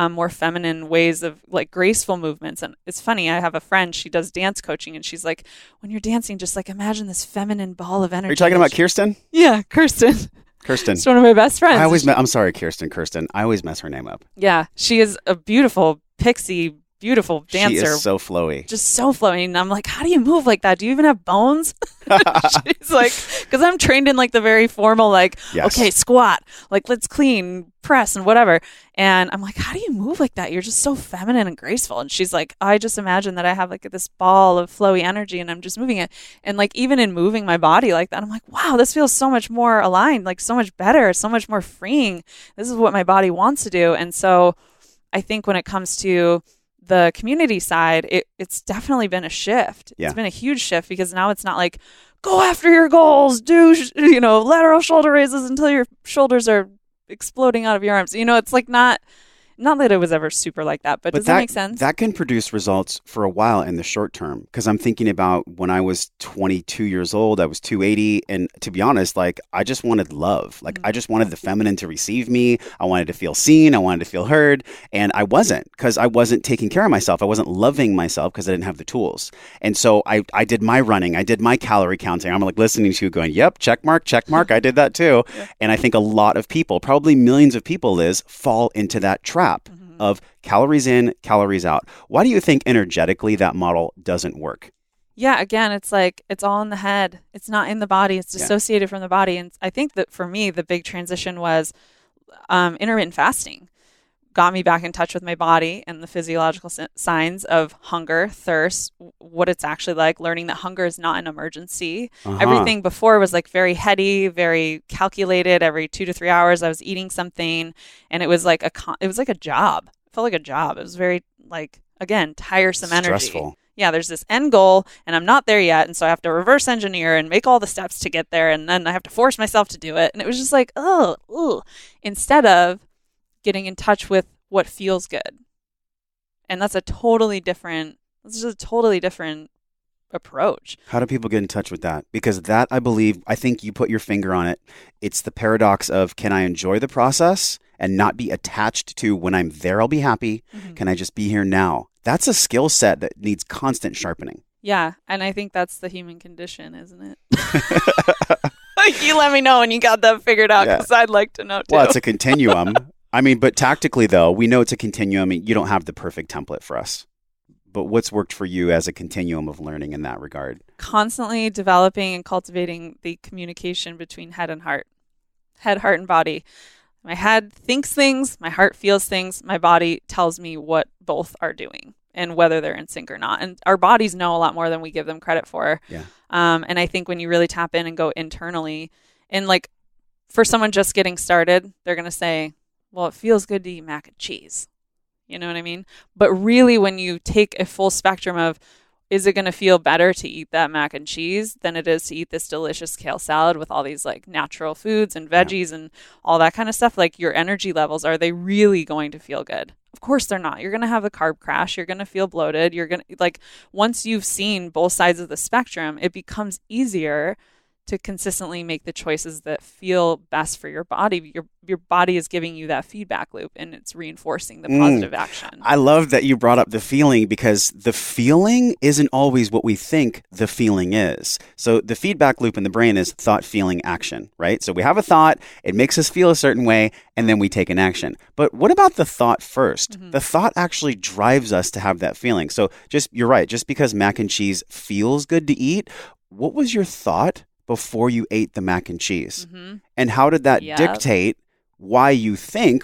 more feminine ways of like graceful movements. And it's funny, I have a friend, she does dance coaching, and she's like, when you're dancing, just like imagine this feminine ball of energy. Are you talking about Kirsten? Yeah, Kirsten. She's one of my best friends. I'm sorry, Kirsten. I always mess her name up. Yeah, she is a beautiful pixie, beautiful dancer. She is so flowy. Just so flowy. And I'm like, how do you move like that? Do you even have bones? She's like, because I'm trained in like the very formal, like, okay, squat, like let's clean, press and whatever. And I'm like, how do you move like that? You're just so feminine and graceful. And she's like, I just imagine that I have like this ball of flowy energy and I'm just moving it. And like, even in moving my body like that, I'm like, wow, this feels so much more aligned, like so much better, so much more freeing. This is what my body wants to do. And so I think when it comes to the community side, it's definitely been a shift. Yeah. It's been a huge shift because now it's not like, go after your goals, do, lateral shoulder raises until your shoulders are exploding out of your arms. It's like not that it was ever super like that, but does that make sense? That can produce results for a while in the short term. Because I'm thinking about when I was 22 years old, I was 280. And to be honest, like I just wanted love. Like I just wanted the feminine to receive me. I wanted to feel seen. I wanted to feel heard. And I wasn't, because I wasn't taking care of myself. I wasn't loving myself because I didn't have the tools. And so I did my running. I did my calorie counting. I'm like listening to you going, yep, check mark. I did that too. Yeah. And I think a lot of people, probably millions of people, Liz, fall into that trap of calories in, calories out. Why do you think energetically that model doesn't work? Yeah, again, it's like it's all in the head. It's not in the body. It's dissociated from the body. And I think that for me, the big transition was intermittent fasting. Got me back in touch with my body and the physiological signs of hunger, thirst, what it's actually like, learning that hunger is not an emergency. Everything before was like very heady, very calculated. Every 2 to 3 hours I was eating something, and it was like a job. It felt like a job. It was very like, again, tiresome Stressful. energy. yeah, there's this end goal and I'm not there yet. And so I have to reverse engineer and make all the steps to get there. And then I have to force myself to do it. And it was just like, instead of getting in touch with what feels good. And that's a totally different approach. How do people get in touch with that? Because that, I think you put your finger on it. It's the paradox of, can I enjoy the process and not be attached to when I'm there, I'll be happy. Mm-hmm. Can I just be here now? That's a skill set that needs constant sharpening. Yeah. And I think that's the human condition, isn't it? Like, you let me know when you got that figured out, because I'd like to know too. Well, it's a continuum. I mean, but tactically though, we know it's a continuum. I mean, you don't have the perfect template for us. But what's worked for you as a continuum of learning in that regard? Constantly developing and cultivating the communication between head and heart, heart, and body. My head thinks things, my heart feels things, my body tells me what both are doing and whether they're in sync or not. And our bodies know a lot more than we give them credit for. Yeah. And I think when you really tap in and go internally, and like for someone just getting started, they're going to say, well, it feels good to eat mac and cheese. You know what I mean? But really, when you take a full spectrum of, is it going to feel better to eat that mac and cheese than it is to eat this delicious kale salad with all these like natural foods and veggies and all that kind of stuff? Like, your energy levels, are they really going to feel good? Of course they're not. You're going to have a carb crash. You're going to feel bloated. You're going to, like, once you've seen both sides of the spectrum, it becomes easier to consistently make the choices that feel best for your body. Your body is giving you that feedback loop, and it's reinforcing the positive action. I love that you brought up the feeling, because the feeling isn't always what we think the feeling is. So the feedback loop in the brain is thought, feeling, action, right? So we have a thought, it makes us feel a certain way, and then we take an action. But what about the thought first? Mm-hmm. The thought actually drives us to have that feeling. So you're right, just because mac and cheese feels good to eat, what was your thought before you ate the mac and cheese? Mm-hmm. And how did that dictate why you think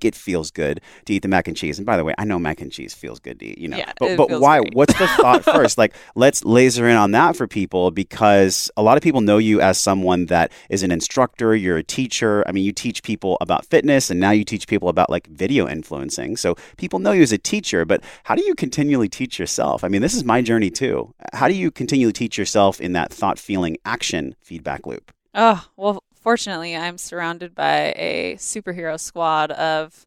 it feels good to eat the mac and cheese? And by the way, I know mac and cheese feels good to eat, you know. Yeah, but why? Great. What's the thought first? Like, let's laser in on that for people, because a lot of people know you as someone that is an instructor, you're a teacher. I mean, you teach people about fitness, and now you teach people about like video influencing. So people know you as a teacher, but how do you continually teach yourself? I mean, this is my journey too. How do you continually teach yourself in that thought, feeling, action feedback loop? Oh, well, fortunately, I'm surrounded by a superhero squad of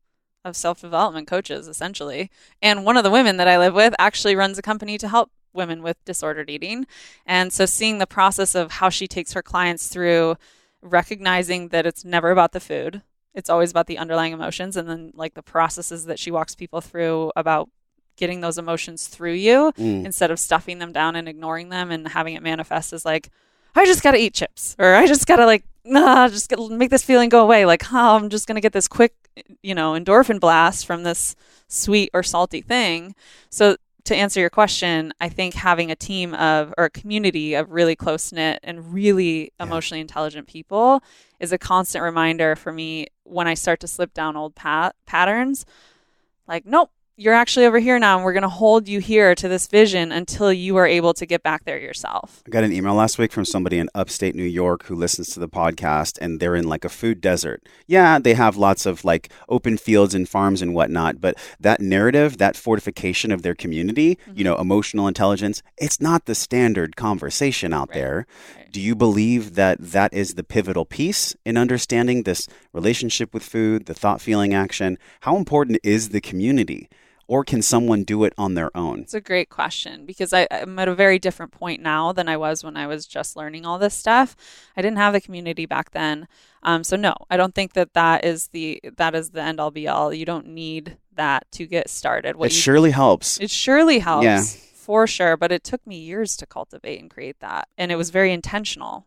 self-development coaches, essentially. And one of the women that I live with actually runs a company to help women with disordered eating. And so seeing the process of how she takes her clients through, recognizing that it's never about the food, it's always about the underlying emotions, and then like the processes that she walks people through about getting those emotions through you instead of stuffing them down and ignoring them and having it manifest as like, I just got to eat chips, or I just got to like, just gotta make this feeling go away. Like, I'm just going to get this quick, endorphin blast from this sweet or salty thing. So to answer your question, I think having a team or a community of really close-knit and really emotionally intelligent people is a constant reminder for me when I start to slip down old patterns. Like, nope. You're actually over here now, and we're going to hold you here to this vision until you are able to get back there yourself. I got an email last week from somebody in upstate New York who listens to the podcast, and they're in like a food desert. Yeah, they have lots of like open fields and farms and whatnot, but that narrative, that fortification of their community, emotional intelligence, it's not the standard conversation out there. Right. Do you believe that that is the pivotal piece in understanding this relationship with food, the thought, feeling, action? How important is the community? Or can someone do it on their own? It's a great question, because I'm at a very different point now than I was when I was just learning all this stuff. I didn't have the community back then. So no, I don't think that is the end all be all. You don't need that to get started. It surely helps. It surely helps. Yeah. For sure. But it took me years to cultivate and create that. And it was very intentional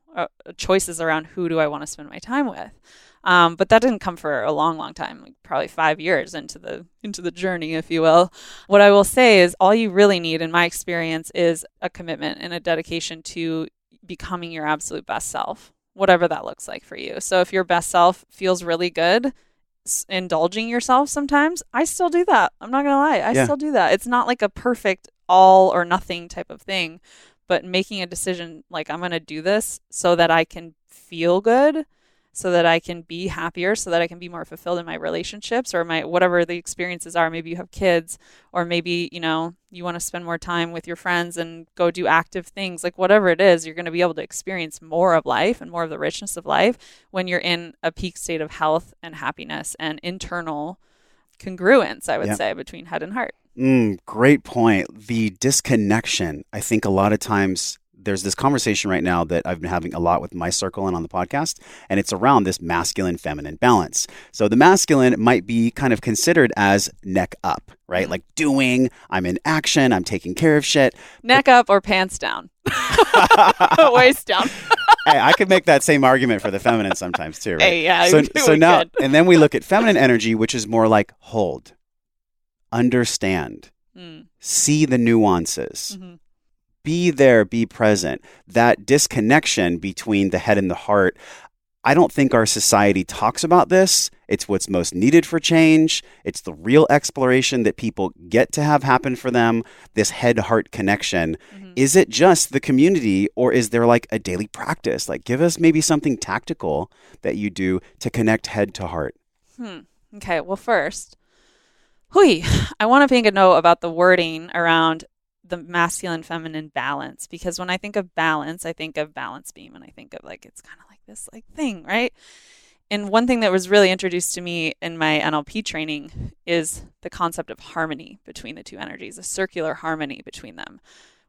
choices around who do I want to spend my time with. But that didn't come for a long, long time, like probably 5 years into the journey, if you will. What I will say is all you really need, in my experience, is a commitment and a dedication to becoming your absolute best self, whatever that looks like for you. So if your best self feels really good, indulging yourself sometimes, I still do that. I'm not going to lie. I still do that. It's not like a perfect all or nothing type of thing, but making a decision like, I'm going to do this so that I can feel good so that I can be happier, so that I can be more fulfilled in my relationships or my whatever the experiences are. Maybe you have kids, or maybe, you want to spend more time with your friends and go do active things. Like whatever it is, you're going to be able to experience more of life and more of the richness of life when you're in a peak state of health and happiness and internal congruence, I would say, between head and heart. Great point. The disconnection, I think a lot of times there's this conversation right now that I've been having a lot with my circle and on the podcast, and it's around this masculine-feminine balance. So the masculine might be kind of considered as neck up, right? Like doing, I'm in action, I'm taking care of shit. Neck up or pants down. Waist down. Hey, I could make that same argument for the feminine sometimes too, right? Hey, yeah, so now, and then we look at feminine energy, which is more like hold, understand, see the nuances. Be there, be present. That disconnection between the head and the heart, I don't think our society talks about this. It's what's most needed for change. It's the real exploration that people get to have happen for them, this head-heart connection. Is it just the community, or is there like a daily practice? Like give us maybe something tactical that you do to connect head to heart. Okay, well first, I want to make a note about the wording around the masculine feminine balance, because when I think of balance, I think of balance beam, and I think of like it's kind of like this like thing, right? And one thing that was really introduced to me in my NLP training is the concept of harmony between the two energies, a circular harmony between them,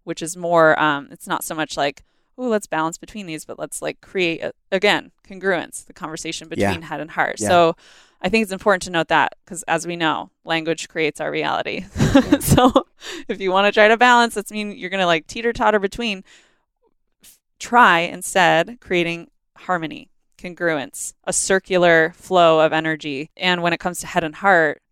which is more it's not so much like, oh, let's balance between these, but let's like create again congruence, the conversation between head and heart. So I think it's important to note that, because as we know, language creates our reality. So if you want to try to balance, that's mean you're going to like teeter-totter between. Try instead creating harmony, congruence, a circular flow of energy. And when it comes to head and heart,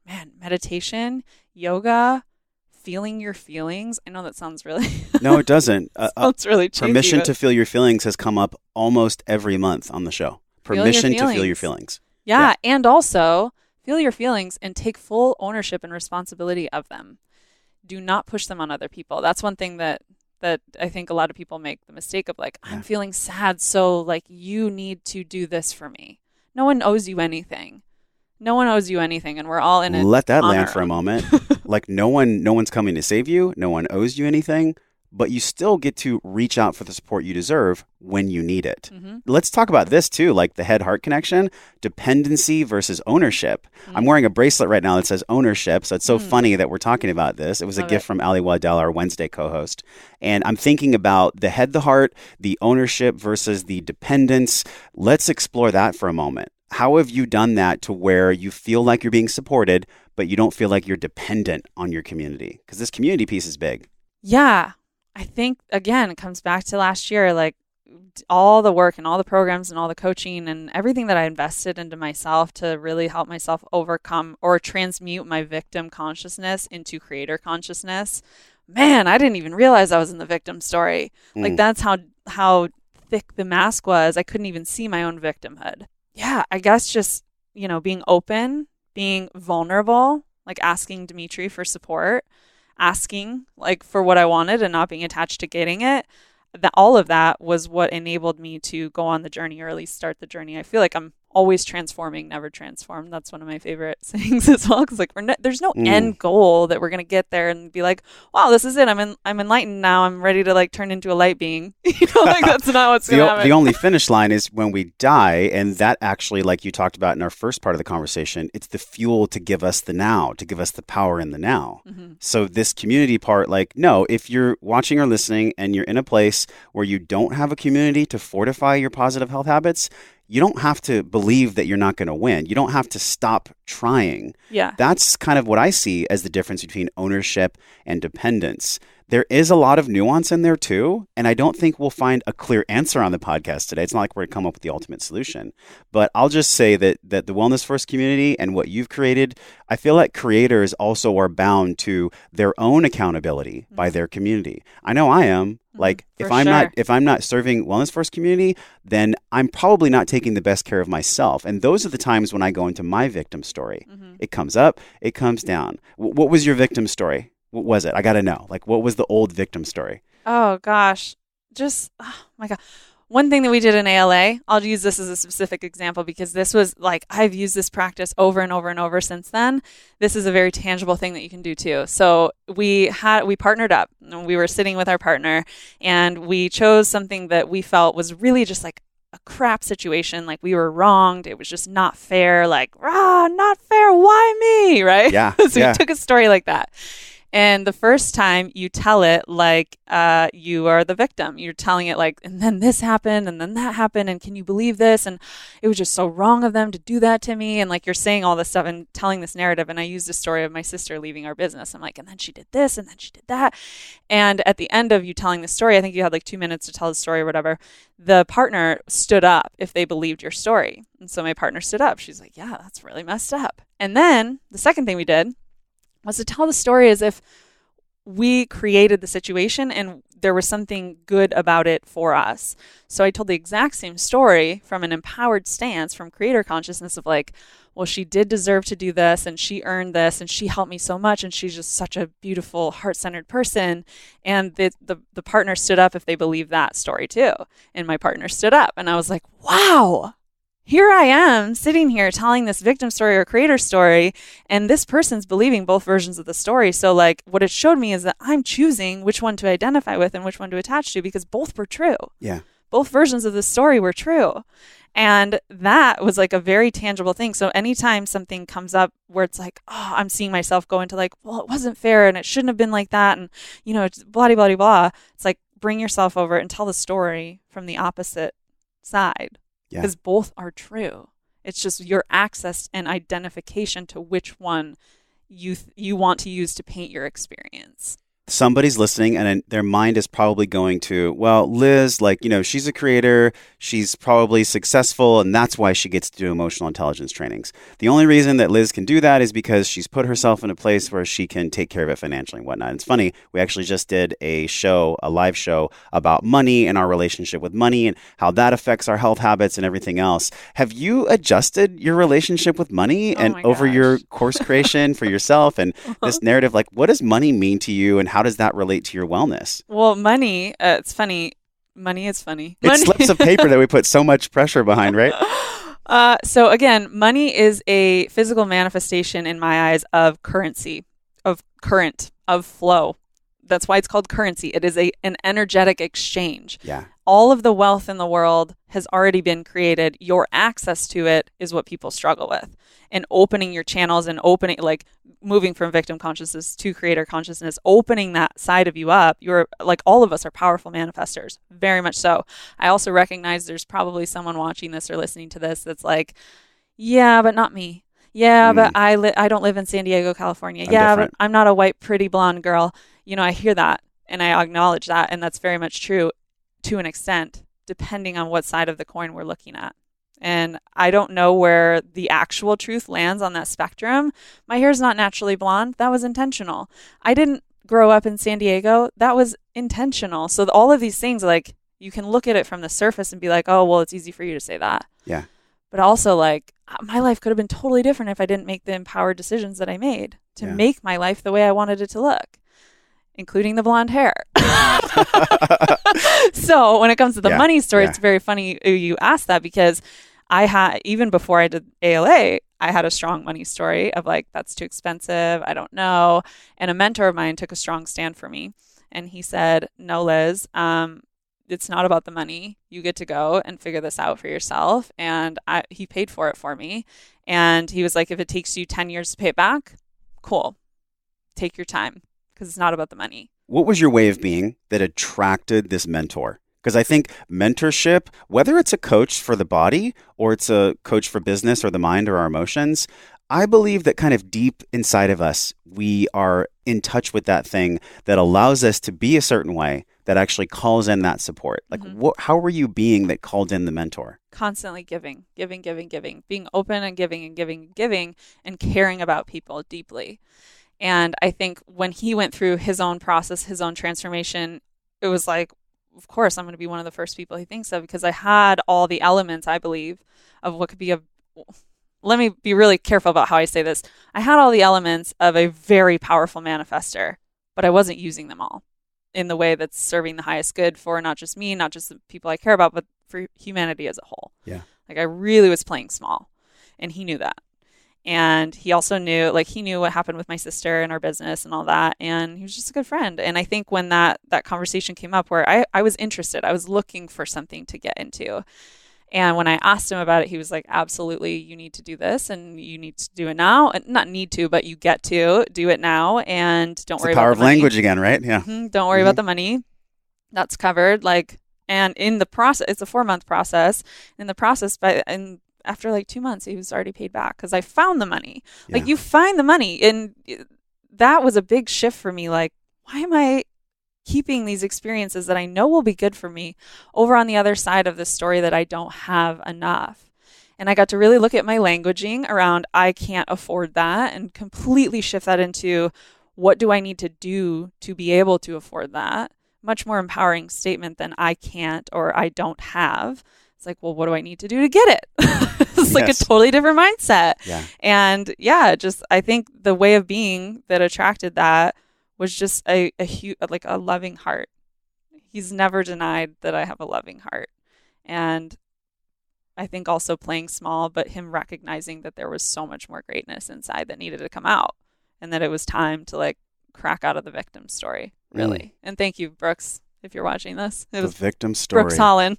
man, meditation, yoga, feeling your feelings. I know that sounds really... No, it doesn't. Sounds really cheesy, permission to feel your feelings has come up almost every month on the show. Permission to feel your feelings. Yeah, and also feel your feelings and take full ownership and responsibility of them. Do not push them on other people. That's one thing that I think a lot of people make the mistake of, like, I'm feeling sad, so like you need to do this for me. No one owes you anything. No one owes you anything, and we're all in it. Let that land for a moment. Like no one's coming to save you. No one owes you anything. But you still get to reach out for the support you deserve when you need it. Let's talk about this too, like the head-heart connection, dependency versus ownership. I'm wearing a bracelet right now that says ownership, so it's so funny that we're talking about this. It was a gift from Ali Waddell, our Wednesday co-host. And I'm thinking about the head, the heart, the ownership versus the dependence. Let's explore that for a moment. How have you done that to where you feel like you're being supported, but you don't feel like you're dependent on your community? Because this community piece is big. Yeah. I think, again, it comes back to last year, like all the work and all the programs and all the coaching and everything that I invested into myself to really help myself overcome or transmute my victim consciousness into creator consciousness. Man, I didn't even realize I was in the victim story. Like that's how thick the mask was. I couldn't even see my own victimhood. Yeah, I guess just, being open, being vulnerable, like asking Dimitri for support, asking like for what I wanted and not being attached to getting it. That all of that was what enabled me to go on the journey, or at least start the journey. I feel like I'm always transforming, never transformed. That's one of my favorite sayings as well, because like there's no end goal that we're gonna get there and be like, wow, this is it. I'm enlightened now. I'm ready to like turn into a light being. Like that's not what's gonna happen. The only finish line is when we die, and that actually, like you talked about in our first part of the conversation, it's the fuel to give us the now, to give us the power in the now. So this community part, like, no, if you're watching or listening and you're in a place where you don't have a community to fortify your positive health habits, you don't have to believe that you're not going to win. You don't have to stop trying. Yeah. That's kind of what I see as the difference between ownership and dependence. There is a lot of nuance in there too, and I don't think we'll find a clear answer on the podcast today. It's not like we're going to come up with the ultimate solution. But I'll just say that the Wellness First community and what you've created, I feel like creators also are bound to their own accountability by their community. I know I am. Like if I'm not serving Wellness First community, then I'm probably not taking the best care of myself. And those are the times when I go into my victim story. It comes up, it comes down. What was your victim story? What was it? I got to know. Like, what was the old victim story? Oh, gosh. Oh, my God. one thing that we did in ALA, I'll use this as a specific example because this was like, I've used this practice over and over and over since then. This is a very tangible thing that you can do too. So we partnered up. We were sitting with our partner and we chose something that we felt was really just like a crap situation. Like we were wronged. It was just not fair. Like, not fair. Why me? Right? Yeah. So we took a story like that. And the first time you tell it like you are the victim. You're telling it like, and then this happened, and then that happened, and can you believe this? And it was just so wrong of them to do that to me. And like you're saying all this stuff and telling this narrative. And I used the story of my sister leaving our business. I'm like, and then she did this, and then she did that. And at the end of you telling the story, I think you had like 2 minutes to tell the story or whatever. The partner stood up if they believed your story. And so my partner stood up. She's like, yeah, that's really messed up. And then the second thing we did was to tell the story as if we created the situation and there was something good about it for us. So I told the exact same story from an empowered stance, from creator consciousness of like, well, she did deserve to do this and she earned this and she helped me so much and she's just such a beautiful, heart-centered person. And the partner stood up if they believed that story too. And my partner stood up and I was like, wow. Here I am sitting here telling this victim story or creator story, and this person's believing both versions of the story. So like what it showed me is that I'm choosing which one to identify with and which one to attach to because both were true. Yeah. Both versions of the story were true. And that was like a very tangible thing. So anytime something comes up where it's like, oh, I'm seeing myself go into like, well, it wasn't fair and it shouldn't have been like that. And, you know, it's blah, blah, blah, blah. It's like, bring yourself over and tell the story from the opposite side. Because both are true. It's just your access and identification to which one you want to use to paint your experience. Somebody's listening and their mind is probably going to, well, Liz, like, you know, she's a creator, she's probably successful, and that's why she gets to do emotional intelligence trainings. The only reason that Liz can do that is because she's put herself in a place where she can take care of it financially and whatnot. And it's funny, we actually just did a live show about money and our relationship with money and how that affects our health habits and everything else. Have you adjusted your relationship with money and over your course creation for yourself and this narrative? Like, what does money mean to you and how does that relate to your wellness? Well, money, it's funny. Money is funny. It's slips of paper that we put so much pressure behind, right? So again, money is a physical manifestation in my eyes of currency, of current, of flow. That's why it's called currency. It is an energetic exchange. Yeah. All of the wealth in the world has already been created. Your access to it is what people struggle with. And opening your channels and opening, like moving from victim consciousness to creator consciousness, opening that side of you up. You're like, all of us are powerful manifestors, very much so. I also recognize there's probably someone watching this or listening to this that's like, yeah, but not me. Yeah, but I don't live in San Diego, California. But I'm not a white, pretty blonde girl. You know, I hear that and I acknowledge that. And that's very much true to an extent, depending on what side of the coin we're looking at. And I don't know where the actual truth lands on that spectrum. My hair's not naturally blonde. That was intentional. I didn't grow up in San Diego. That was intentional. So all of these things, like, you can look at it from the surface and be like, oh, well, it's easy for you to say that. Yeah. But also, like, my life could have been totally different if I didn't make the empowered decisions that I made to make my life the way I wanted it to look, including the blonde hair. So when it comes to the money story, it's very funny you asked that because I had, even before I did ALA, I had a strong money story of like, that's too expensive. I don't know. And a mentor of mine took a strong stand for me. And he said, no, Liz, it's not about the money. You get to go and figure this out for yourself. And he paid for it for me. And he was like, if it takes you 10 years to pay it back, cool. Take your time because it's not about the money. What was your way of being that attracted this mentor? Because I think mentorship, whether it's a coach for the body or it's a coach for business or the mind or our emotions, I believe that kind of deep inside of us, we are in touch with that thing that allows us to be a certain way that actually calls in that support. Like, how were you being that called in the mentor? Constantly giving, being open and giving and caring about people deeply. And I think when he went through his own process, his own transformation, it was like, of course, I'm going to be one of the first people he thinks of because I had all the elements, I believe, of what could be let me be really careful about how I say this. I had all the elements of a very powerful manifester, but I wasn't using them all. in the way that's serving the highest good for not just me, not just the people I care about, but for humanity as a whole. Yeah. Like I really was playing small, and he knew that. And he also knew, like, he knew what happened with my sister and our business and all that. And he was just a good friend. And I think when that conversation came up where I was interested, I was looking for something to get into. And when I asked him about it, he was like, absolutely, you need to do this and you need to do it now. And not need to, but you get to do it now. And don't worry about the money. The power of language again, right? Yeah. Mm-hmm. Don't worry about the money. That's covered. Like, and in the process, it's a 4-month process. In the process, after like 2 months, he was already paid back because I found the money. Yeah. Like, you find the money. And that was a big shift for me. Like, why am I keeping these experiences that I know will be good for me over on the other side of the story that I don't have enough? And I got to really look at my languaging around I can't afford that and completely shift that into what do I need to do to be able to afford that? Much more empowering statement than I can't or I don't have. It's like, well, what do I need to do to get it? It's like a totally different mindset. Yeah. And yeah, just I think the way of being that attracted that was just a loving heart. He's never denied that I have a loving heart. And I think also playing small, but him recognizing that there was so much more greatness inside that needed to come out and that it was time to like crack out of the victim story, really. And thank you, Brooks, if you're watching this. It was the victim story. Brooks Holland,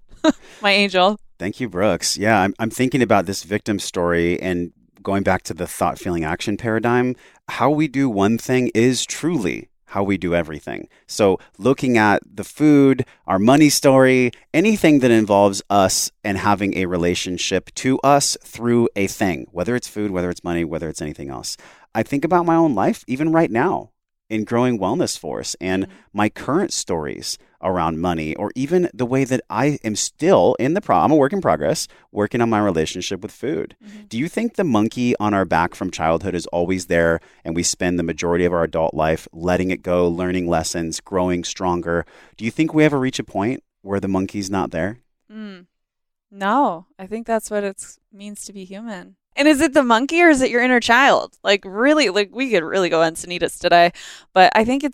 my angel. Thank you, Brooks. Yeah, I'm thinking about this victim story and going back to the thought, feeling, action paradigm. How we do one thing is truly how we do everything. So looking at the food, our money story, anything that involves us and having a relationship to us through a thing, whether it's food, whether it's money, whether it's anything else. I think about my own life, even right now, in growing Wellness Force and my current stories around money, or even the way that I am still I'm a work in progress, working on my relationship with food. Do you think the monkey on our back from childhood is always there and we spend the majority of our adult life letting it go, learning lessons, growing stronger? Do you think we ever reach a point where the monkey's not there? No, I think that's what it means to be human. And is it the monkey or is it your inner child? Like, really, like we could really go on Sanitas today, but I think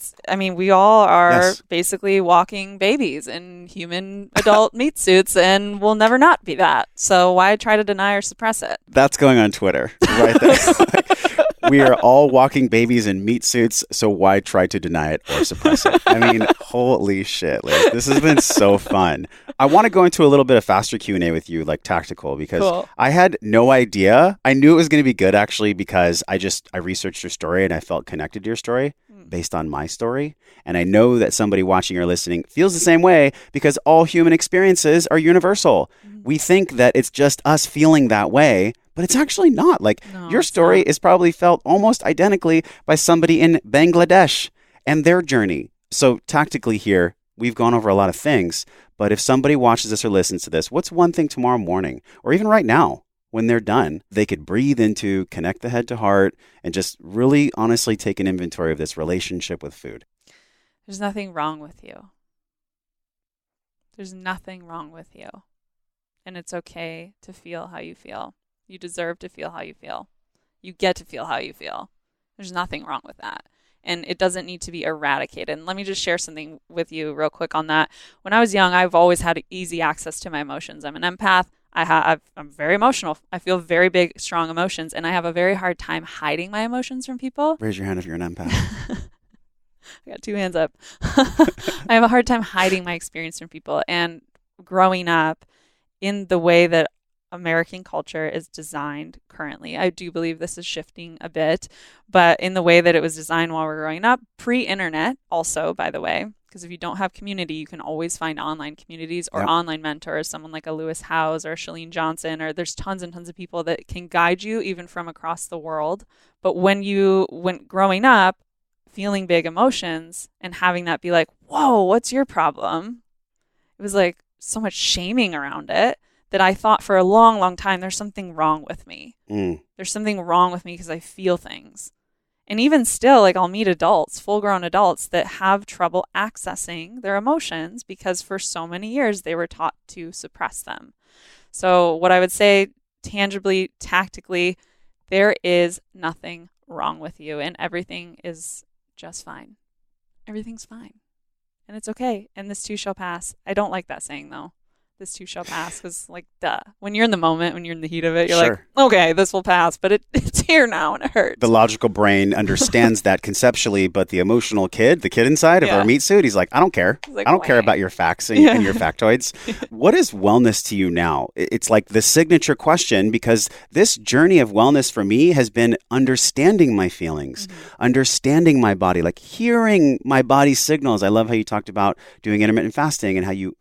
we all are basically walking babies in human adult meat suits, and we'll never not be that. So why try to deny or suppress it? That's going on Twitter right there. We are all walking babies in meat suits, so why try to deny it or suppress it? I mean, holy shit, Liz. This has been so fun. I want to go into a little bit of faster Q&A with you, like tactical, because I had no idea. I knew it was going to be good, actually, because I researched your story and I felt connected to your story based on my story. And I know that somebody watching or listening feels the same way because all human experiences are universal. We think that it's just us feeling that way, but it's actually not. Like, your story is probably felt almost identically by somebody in Bangladesh and their journey. So tactically here, we've gone over a lot of things, but if somebody watches this or listens to this, what's one thing tomorrow morning or even right now when they're done, they could breathe into, connect the head to heart, and just really honestly take an inventory of this relationship with food? There's nothing wrong with you. There's nothing wrong with you. And it's okay to feel how you feel. You deserve to feel how you feel. You get to feel how you feel. There's nothing wrong with that. And it doesn't need to be eradicated. And let me just share something with you real quick on that. When I was young, I've always had easy access to my emotions. I'm an empath. I'm very emotional. I feel very big, strong emotions. And I have a very hard time hiding my emotions from people. Raise your hand if you're an empath. I got 2 hands up. I have a hard time hiding my experience from people. And growing up in the way that American culture is designed currently, I do believe this is shifting a bit, but in the way that it was designed while we're growing up, pre-internet also, by the way, because if you don't have community, you can always find online communities or online mentors, someone like a Lewis Howes or Shalene Johnson, or there's tons and tons of people that can guide you even from across the world. But when growing up, feeling big emotions and having that be like, whoa, what's your problem? It was like so much shaming around it that I thought for a long, long time, there's something wrong with me. There's something wrong with me because I feel things. And even still, like, I'll meet adults, full-grown adults, that have trouble accessing their emotions because for so many years they were taught to suppress them. So what I would say tangibly, tactically, there is nothing wrong with you and everything is just fine. Everything's fine. and it's okay. And this too shall pass. I don't like that saying though. This too shall pass, because like, duh. When you're in the moment, when you're in the heat of it, you're like, okay, this will pass, but it's here now and it hurts. The logical brain understands that conceptually, but the emotional kid, the kid inside of our meat suit, he's like, I don't care. Like, I don't care about your facts and your factoids. What is wellness to you now? It's like the signature question, because this journey of wellness for me has been understanding my feelings, understanding my body, like hearing my body's signals. I love how you talked about doing intermittent fasting and how you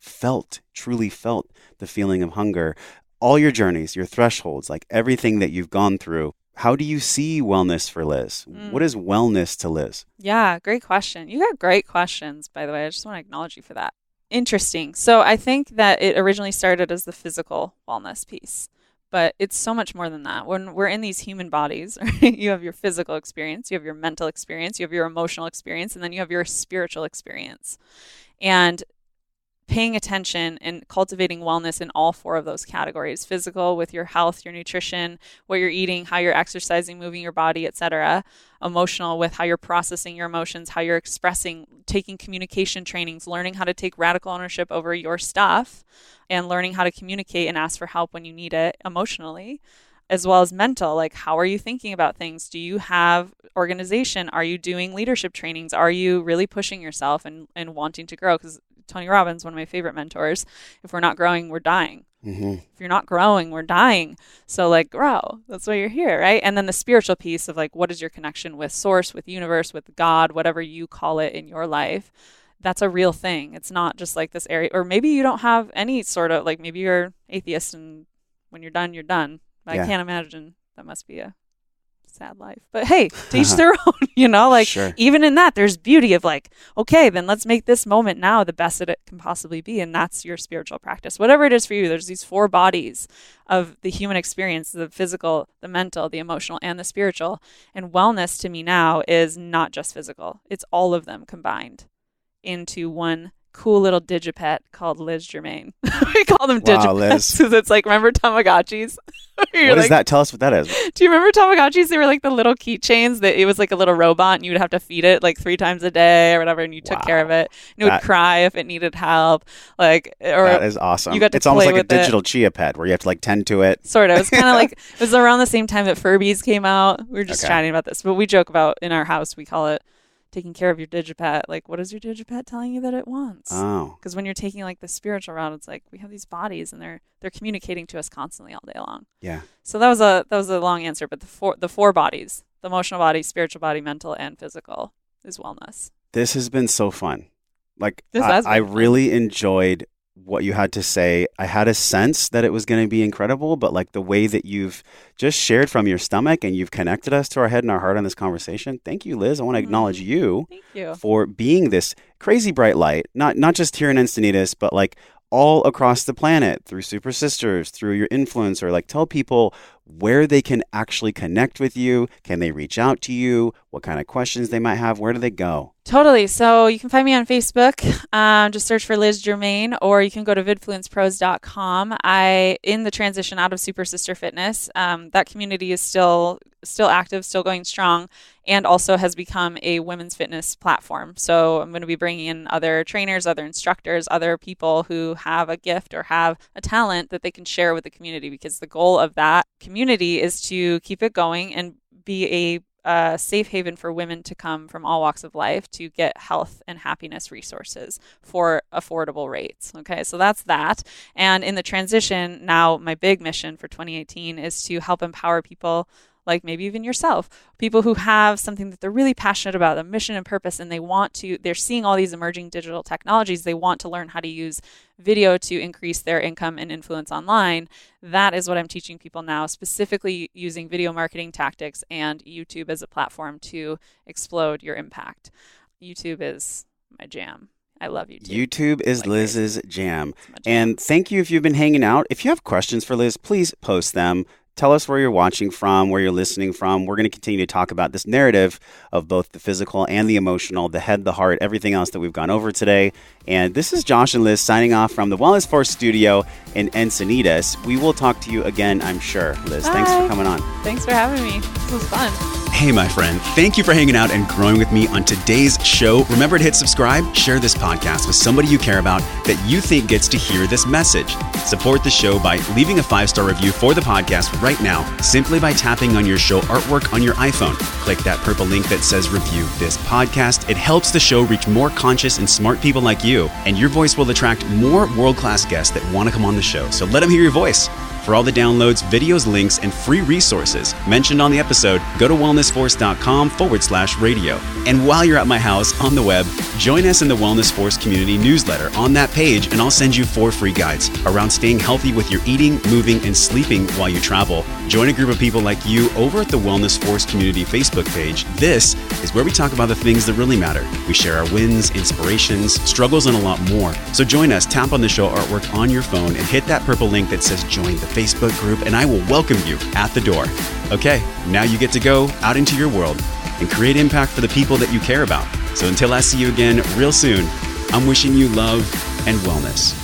truly felt the feeling of hunger. All your journeys, your thresholds, like everything that you've gone through. How do you see wellness for Liz? What is wellness to Liz? Yeah, great question. You got great questions, by the way. I just want to acknowledge you for that. Interesting. So I think that it originally started as the physical wellness piece, but it's so much more than that. When we're in these human bodies, right, you have your physical experience, you have your mental experience, you have your emotional experience, and then you have your spiritual experience. And paying attention and cultivating wellness in all four of those categories: physical with your health, your nutrition, what you're eating, how you're exercising, moving your body, etc. Emotional with how you're processing your emotions, how you're expressing, taking communication trainings, learning how to take radical ownership over your stuff, and learning how to communicate and ask for help when you need it emotionally, as well as mental. Like, how are you thinking about things? Do you have organization? Are you doing leadership trainings? Are you really pushing yourself and wanting to grow? Because Tony Robbins, one of my favorite mentors, if we're not growing, we're dying. If you're not growing, we're dying. So like, grow. That's why you're here, right? And then the spiritual piece of like, what is your connection with source, with universe, with God, whatever you call it in your life? That's a real thing. It's not just like this area, or maybe you don't have any sort of, like, maybe you're atheist and when you're done, you're done. But I can't imagine that must be a sad life. But hey, to each their own, like even in that, there's beauty of like, okay, then let's make this moment now the best that it can possibly be. And that's your spiritual practice. Whatever it is for you, there's these four bodies of the human experience: the physical, the mental, the emotional, and the spiritual. And wellness to me now is not just physical. It's all of them combined into one cool little digipet called Liz Germain. We call them digipets because it's like, remember Tamagotchis? What is that? Tell us what that is. Do you remember Tamagotchis? They were like the little keychains that it was like a little robot and you would have to feed it like 3 times a day or whatever, and you took care of it. And it would cry if it needed help. That is awesome. You got to it's almost like a digital chia pet where you have to like tend to it. Sort of. It was kind of like, it was around the same time that Furbies came out. We were just chatting about this, but we joke about in our house, we call it taking care of your digipet. Like, what is your digipet telling you that it wants? Oh. Because when you're taking like the spiritual route, it's like we have these bodies and they're communicating to us constantly all day long. Yeah. So that was a long answer, but the four bodies, the emotional body, spiritual body, mental, and physical, is wellness. This has been so fun. Like, I really enjoyed what you had to say. I had a sense that it was going to be incredible, but like the way that you've just shared from your stomach and you've connected us to our head and our heart on this conversation. Thank you, Liz. I want to acknowledge you for being this crazy bright light, not just here in Encinitas, but like all across the planet through Super Sisters, through your influencer. Like, tell people where they can actually connect with you. Can they reach out to you? What kind of questions they might have? Where do they go? Totally. So you can find me on Facebook. Just search for Liz Germain, or you can go to vidfluencepros.com. In the transition out of Super Sister Fitness, that community is still active, still going strong, and also has become a women's fitness platform. So I'm going to be bringing in other trainers, other instructors, other people who have a gift or have a talent that they can share with the community, because the goal of that community is to keep it going and be a safe haven for women to come from all walks of life to get health and happiness resources for affordable rates. Okay, so that's that. And in the transition, now my big mission for 2018 is to help empower people, like maybe even yourself, people who have something that they're really passionate about, a mission and purpose, and they're seeing all these emerging digital technologies. They want to learn how to use video to increase their income and influence online. That is what I'm teaching people now, specifically using video marketing tactics and YouTube as a platform to explode your impact. YouTube is my jam. I love YouTube. YouTube is Liz's jam. And thank you if you've been hanging out. If you have questions for Liz, please post them. Tell us where you're watching from, where you're listening from. We're going to continue to talk about this narrative of both the physical and the emotional, the head, the heart, everything else that we've gone over today. And this is Josh and Liz signing off from the Wellness Force studio in Encinitas. We will talk to you again, I'm sure. Liz, Thanks for coming on. Thanks for having me. This was fun. Hey, my friend, thank you for hanging out and growing with me on today's show. Remember to hit subscribe, share this podcast with somebody you care about that you think gets to hear this message. Support the show by leaving a 5-star review for the podcast right now, simply by tapping on your show artwork on your iPhone. Click that purple link that says review this podcast. It helps the show reach more conscious and smart people like you, and your voice will attract more world-class guests that want to come on the show. So let them hear your voice. For all the downloads, videos, links, and free resources mentioned on the episode, go to wellnessforce.com/radio. And while you're at my house on the web, join us in the Wellness Force community newsletter on that page, and I'll send you 4 free guides around staying healthy with your eating, moving, and sleeping while you travel. Join a group of people like you over at the Wellness Force community Facebook page. This is where we talk about the things that really matter. We share our wins, inspirations, struggles, and a lot more. So join us, tap on the show artwork on your phone, and hit that purple link that says join the Facebook group, and I will welcome you at the door. Okay, now you get to go out into your world and create impact for the people that you care about. So until I see you again real soon, I'm wishing you love and wellness.